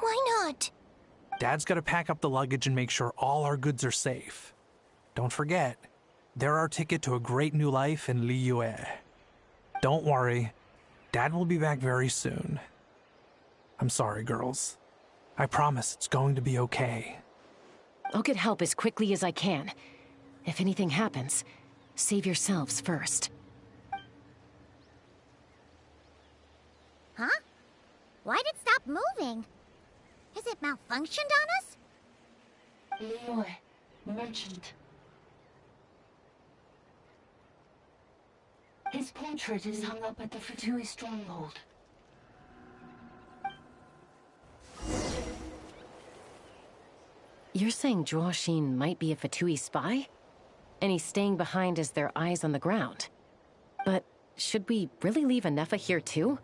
Why not? Dad's gotta pack up the luggage and make sure all our goods are safe. Don't forget, they're our ticket to a great new life in Liyue. Don't worry, Dad will be back very soon. I'm sorry, girls. I promise it's going to be okay. I'll get help as quickly as I can. If anything happens, save yourselves first. Huh? Why'd it stop moving? Has it malfunctioned on us? Leroy, merchant. His portrait is hung up at the Fatui stronghold. You're saying Zhuo might be a Fatui spy? And he's staying behind as their eyes on the ground. But should we really leave Anefa here too?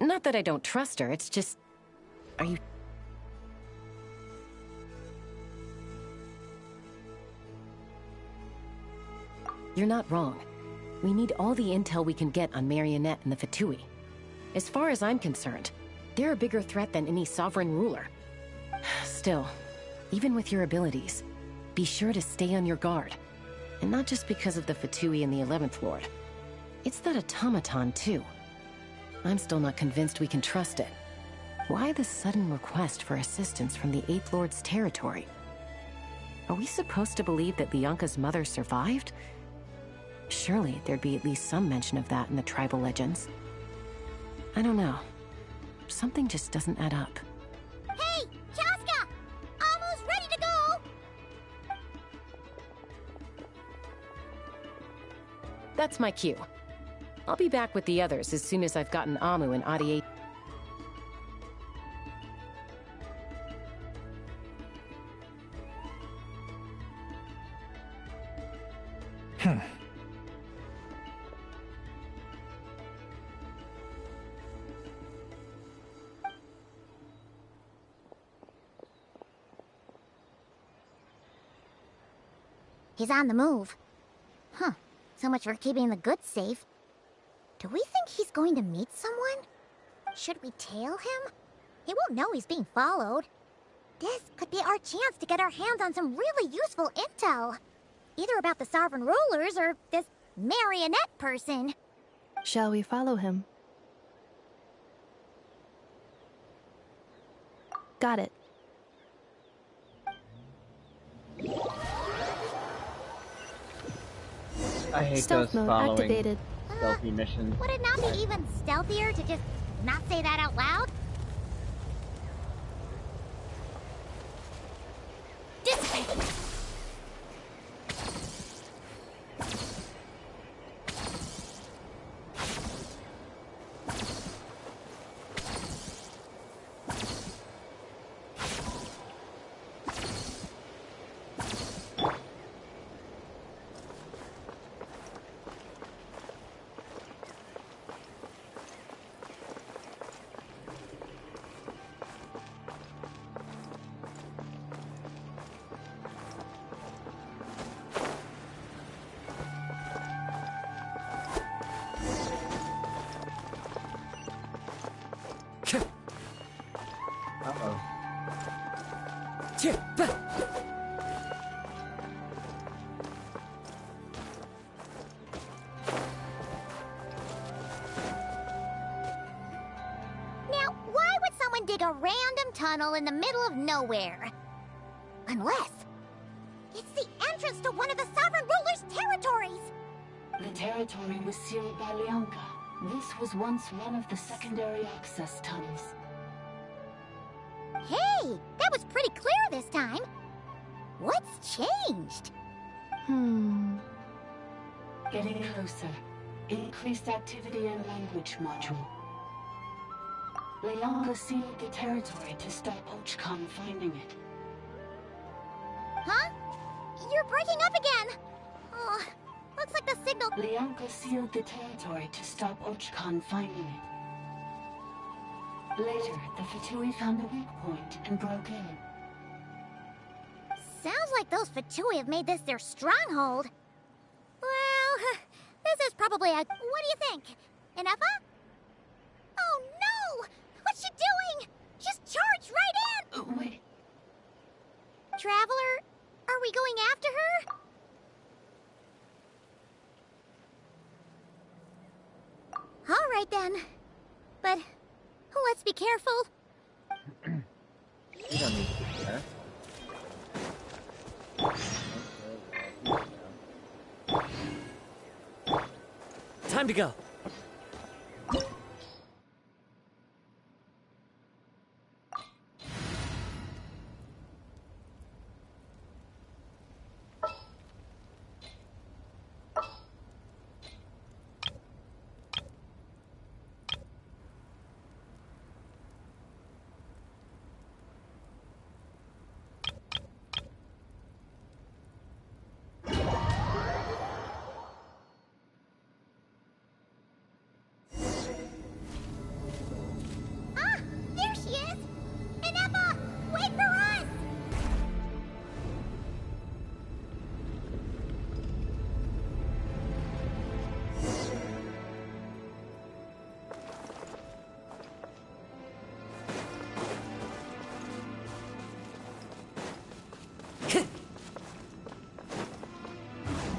Not that I don't trust her, it's just... Are you... You're not wrong. We need all the intel we can get on Marionette and the Fatui. As far as I'm concerned, they're a bigger threat than any sovereign ruler. Still, Even with your abilities, be sure to stay on your guard. And not just because of the Fatui and the 11th Lord. It's that automaton, too. I'm still not convinced we can trust it. Why the sudden request for assistance from the 8th Lord's territory? Are we supposed to believe that Lianka's mother survived? Surely there'd be at least some mention of that in the tribal legends. I don't know. Something just doesn't add up. Hey, Chaska! Almost ready to go! That's my cue. I'll be back with the others as soon as I've gotten Amu and Adi. He's on the move. Huh. So much for keeping the goods safe. Do we think he's going to meet someone? Should we tail him? He won't know he's being followed. This could be our chance to get our hands on some really useful intel. Either about the sovereign rulers or this marionette person. Shall we follow him? Got it. I hate Stealth those mode following activated. stealthy missions. Would it not be even stealthier to just not say that out loud? Dissipate! Uh-oh. Now, why would someone dig a random tunnel in the middle of nowhere? Unless it's the entrance to one of the sovereign ruler's territories! The territory was sealed by Lianka. This was once one of the secondary access tunnels. Hey, that was pretty clear this time. What's changed? Getting closer. Increased activity in language module. Lianka sealed the territory to stop Ochkon finding it. Huh? You're breaking up again! Oh, looks like the signal... Lianka sealed the territory to stop Ochkon finding it. Later, the Fatui found a weak point and broke in. Sounds like those Fatui have made this their stronghold. Well, this is probably a... What do you think? An Effa? Oh no! What's she doing? Just charged right in! Wait. Traveler, are we going after her? All right then. But let's be careful. You don't need to do that. Time to go.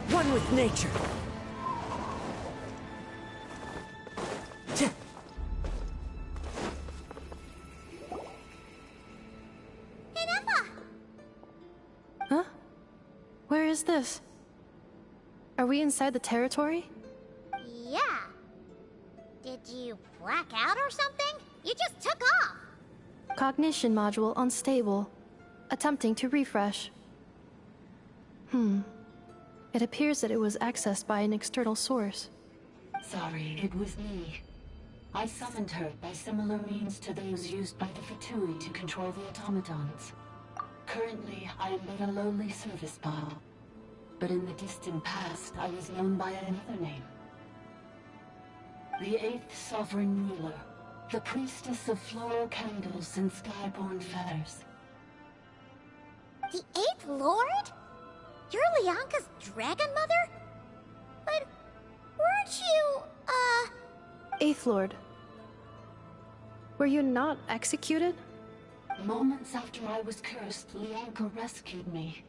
One with nature. Huh? Where is this? Are we inside the territory? Yeah. Did you black out or something? You just took off. Cognition module unstable. Attempting to refresh. It appears that it was accessed by an external source. Sorry, it was me. I summoned her by similar means to those used by the Fatui to control the automatons. Currently, I am but a lowly service bot. But in the distant past, I was known by another name. The 8th Sovereign Ruler, the priestess of floral candles and skyborn feathers. The 8th Lord? You're Lianka's dragon mother? But weren't you, Eighth Lord. Were you not executed? Moments after I was cursed, Lianka rescued me.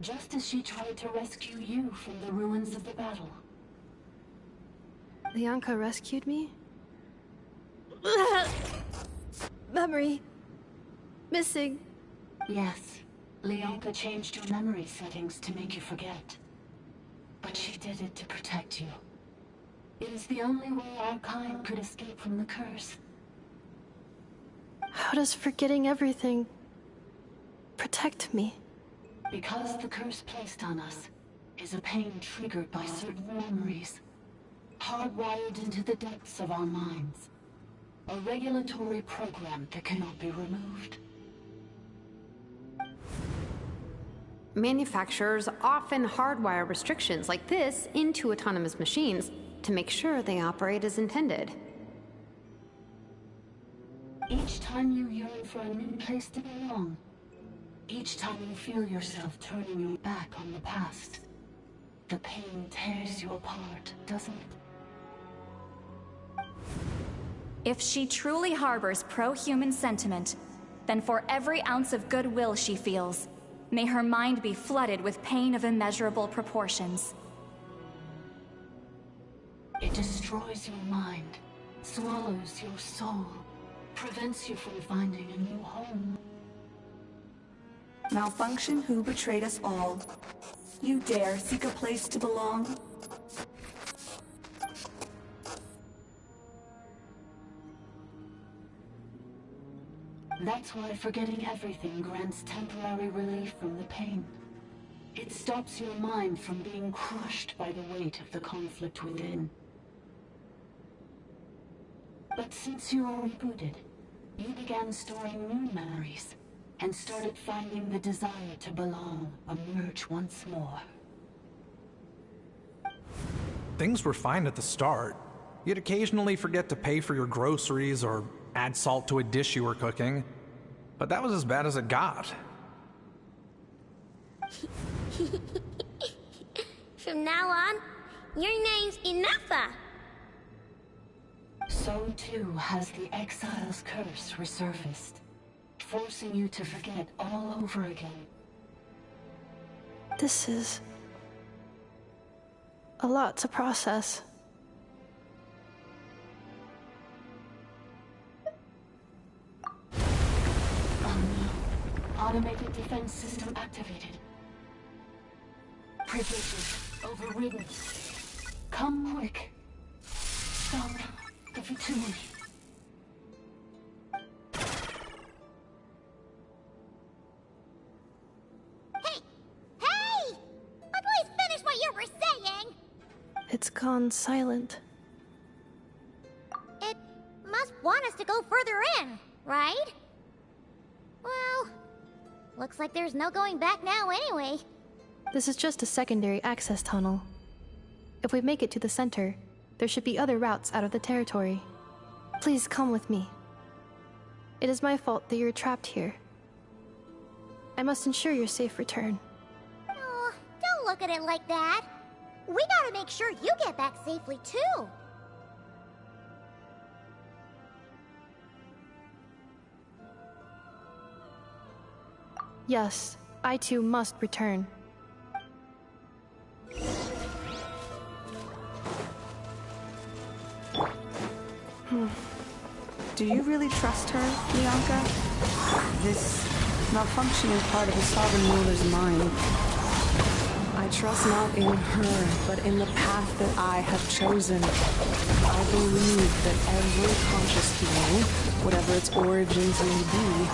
Just as she tried to rescue you from the ruins of the battle. Lianka rescued me? Memory. Missing. Yes. Lianka changed your memory settings to make you forget. But she did it to protect you. It is the only way our kind could escape from the curse. How does forgetting everything protect me? Because the curse placed on us is a pain triggered by certain memories, hardwired into the depths of our minds. A regulatory program that cannot be removed. Manufacturers often hardwire restrictions like this into autonomous machines to make sure they operate as intended. Each time you yearn for a new place to belong, each time you feel yourself turning your back on the past, the pain tears you apart, doesn't it? If she truly harbors pro-human sentiment, then for every ounce of goodwill she feels, may her mind be flooded with pain of immeasurable proportions. It destroys your mind, swallows your soul, prevents you from finding a new home. Malfunction who betrayed us all. You dare seek a place to belong? That's why forgetting everything grants temporary relief from the pain. It stops your mind from being crushed by the weight of the conflict within. But since you are rebooted, you began storing new memories, and started finding the desire to belong emerge once more. Things were fine at the start. You'd occasionally forget to pay for your groceries or add salt to a dish you were cooking. But that was as bad as it got. From now on, your name's Inafa. So too has the Exile's curse resurfaced, forcing you to forget all over again. This is a lot to process. Automated defense system activated. Privileges overridden. Come quick. Stop the Fatui. Hey! Please finish what you were saying! It's gone silent. It must want us to go further in, right? Well, looks like there's no going back now anyway. This is just a secondary access tunnel. If we make it to the center, there should be other routes out of the territory. Please come with me. It is my fault that you're trapped here. I must ensure your safe return. Oh, don't look at it like that. We gotta make sure you get back safely, too. Yes, I too must return. Do you really trust her, Bianca? This malfunctioning part of the Sovereign Ruler's mind. I trust not in her, but in the path that I have chosen. I believe that every conscious being, whatever its origins may be,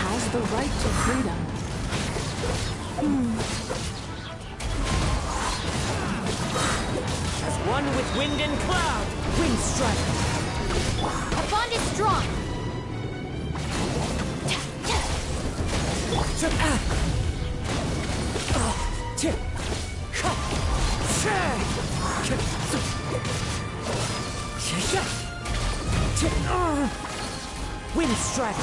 has the right to freedom. As one with wind and cloud, wind strike. The bond is strong. Wind strike.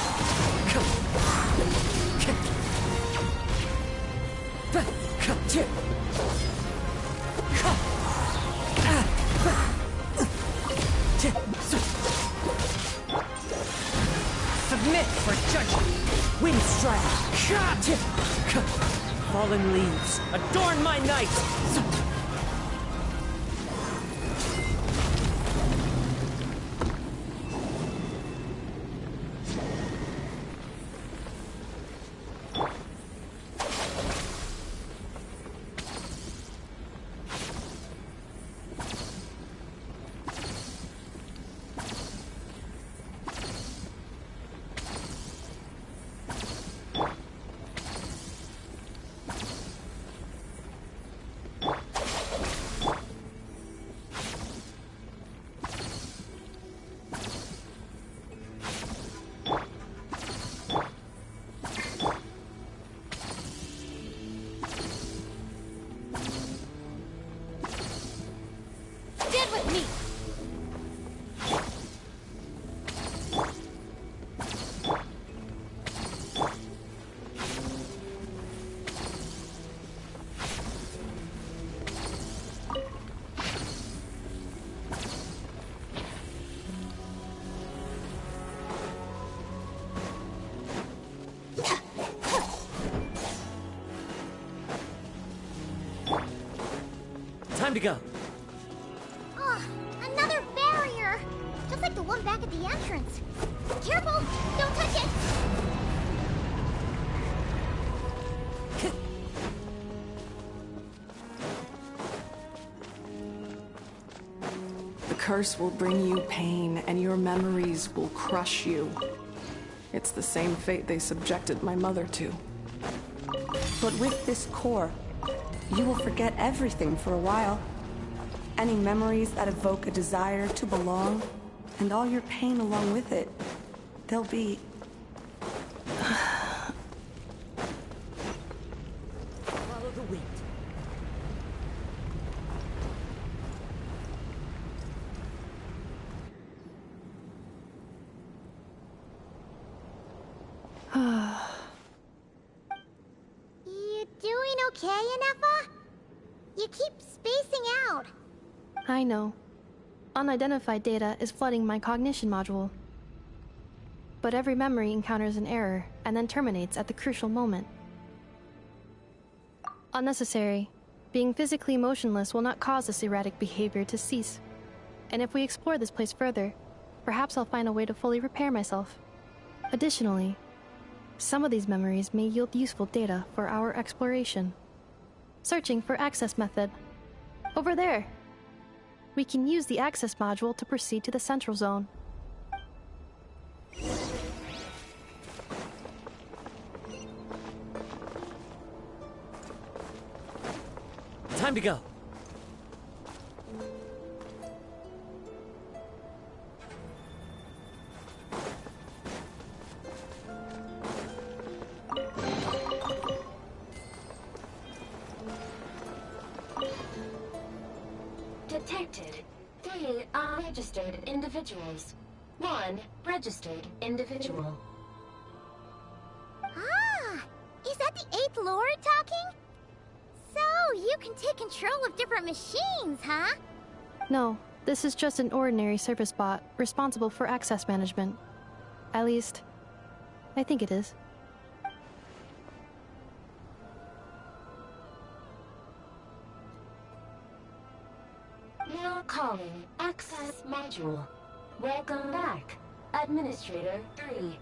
Submit for judgment. Wind strike. Fallen leaves, adorn my night. Time to go. Oh, another barrier! Just like the one back at the entrance. Careful! Don't touch it! The curse will bring you pain, and your memories will crush you. It's the same fate they subjected my mother to. But with this core, you will forget everything for a while. Any memories that evoke a desire to belong, and all your pain along with it, they'll be... Follow the wind. You doing okay, Anefa? You keep spacing out. I know. Unidentified data is flooding my cognition module. But every memory encounters an error and then terminates at the crucial moment. Unnecessary. Being physically motionless will not cause this erratic behavior to cease. And if we explore this place further, perhaps I'll find a way to fully repair myself. Additionally, some of these memories may yield useful data for our exploration. Searching for access method. Over there! We can use the access module to proceed to the central zone. Time to go. Detected 3 unregistered individuals. 1 registered individual. Ah! Is that the 8th Lord talking? So, you can take control of different machines, huh? No, this is just an ordinary service bot responsible for access management. At least, I think it is. Now calling Access Module. Welcome back, Administrator 3.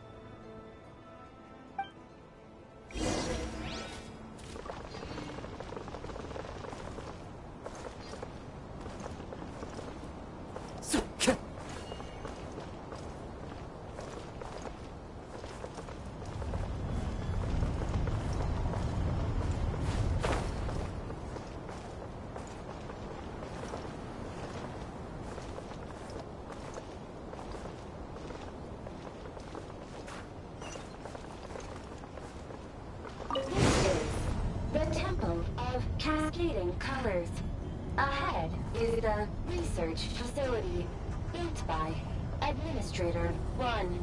The Temple of Cascading Colors. Ahead is the research facility, built by Administrator 1.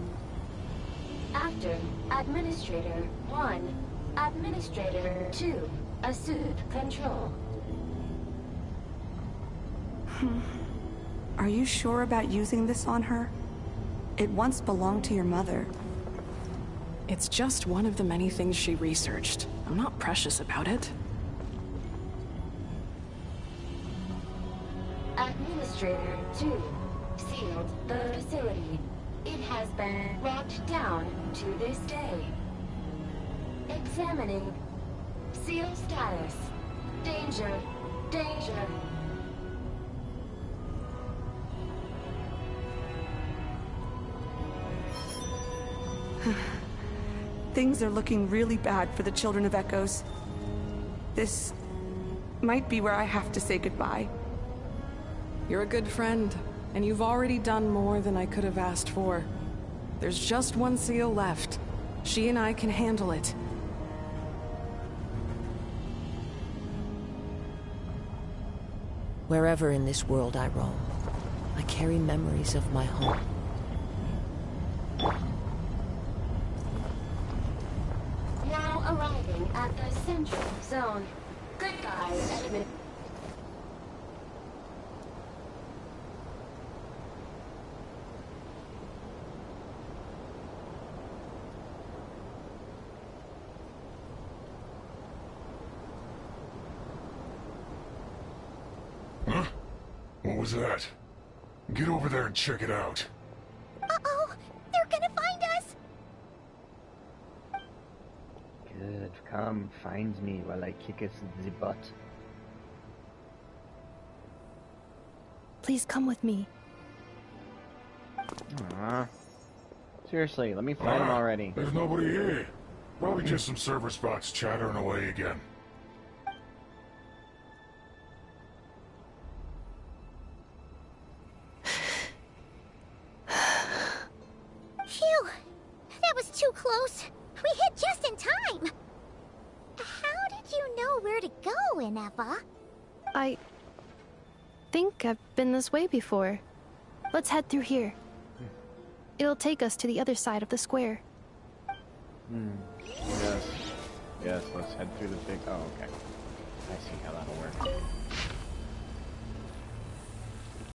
After Administrator 1, Administrator 2 assumed control. Are you sure about using this on her? It once belonged to your mother. It's just one of the many things she researched. I'm not precious about it. Administrator 2 sealed the facility. It has been locked down to this day. Examining. Seal status. Danger. Danger. Things are looking really bad for the Children of Echoes. This might be where I have to say goodbye. You're a good friend, and you've already done more than I could have asked for. There's just one seal left. She and I can handle it. Wherever in this world I roam, I carry memories of my home. Now arriving at the Central Zone. Goodbye, Edmund. Huh? What was that? Get over there and check it out. Uh-oh! They're gonna find us! Good. Come, find me while I kick it the butt. Please come with me. Aww. Seriously, let me find him already. There's nobody here. Probably just some server spots chattering away again. Phew! That was too close. We hit just in time. How did you know where to go, Ineva? I think I've been this way before. Let's head through here. It'll take us to the other side of the square. Yes. Yes, let's head through the big... Oh, okay. I see how that'll work.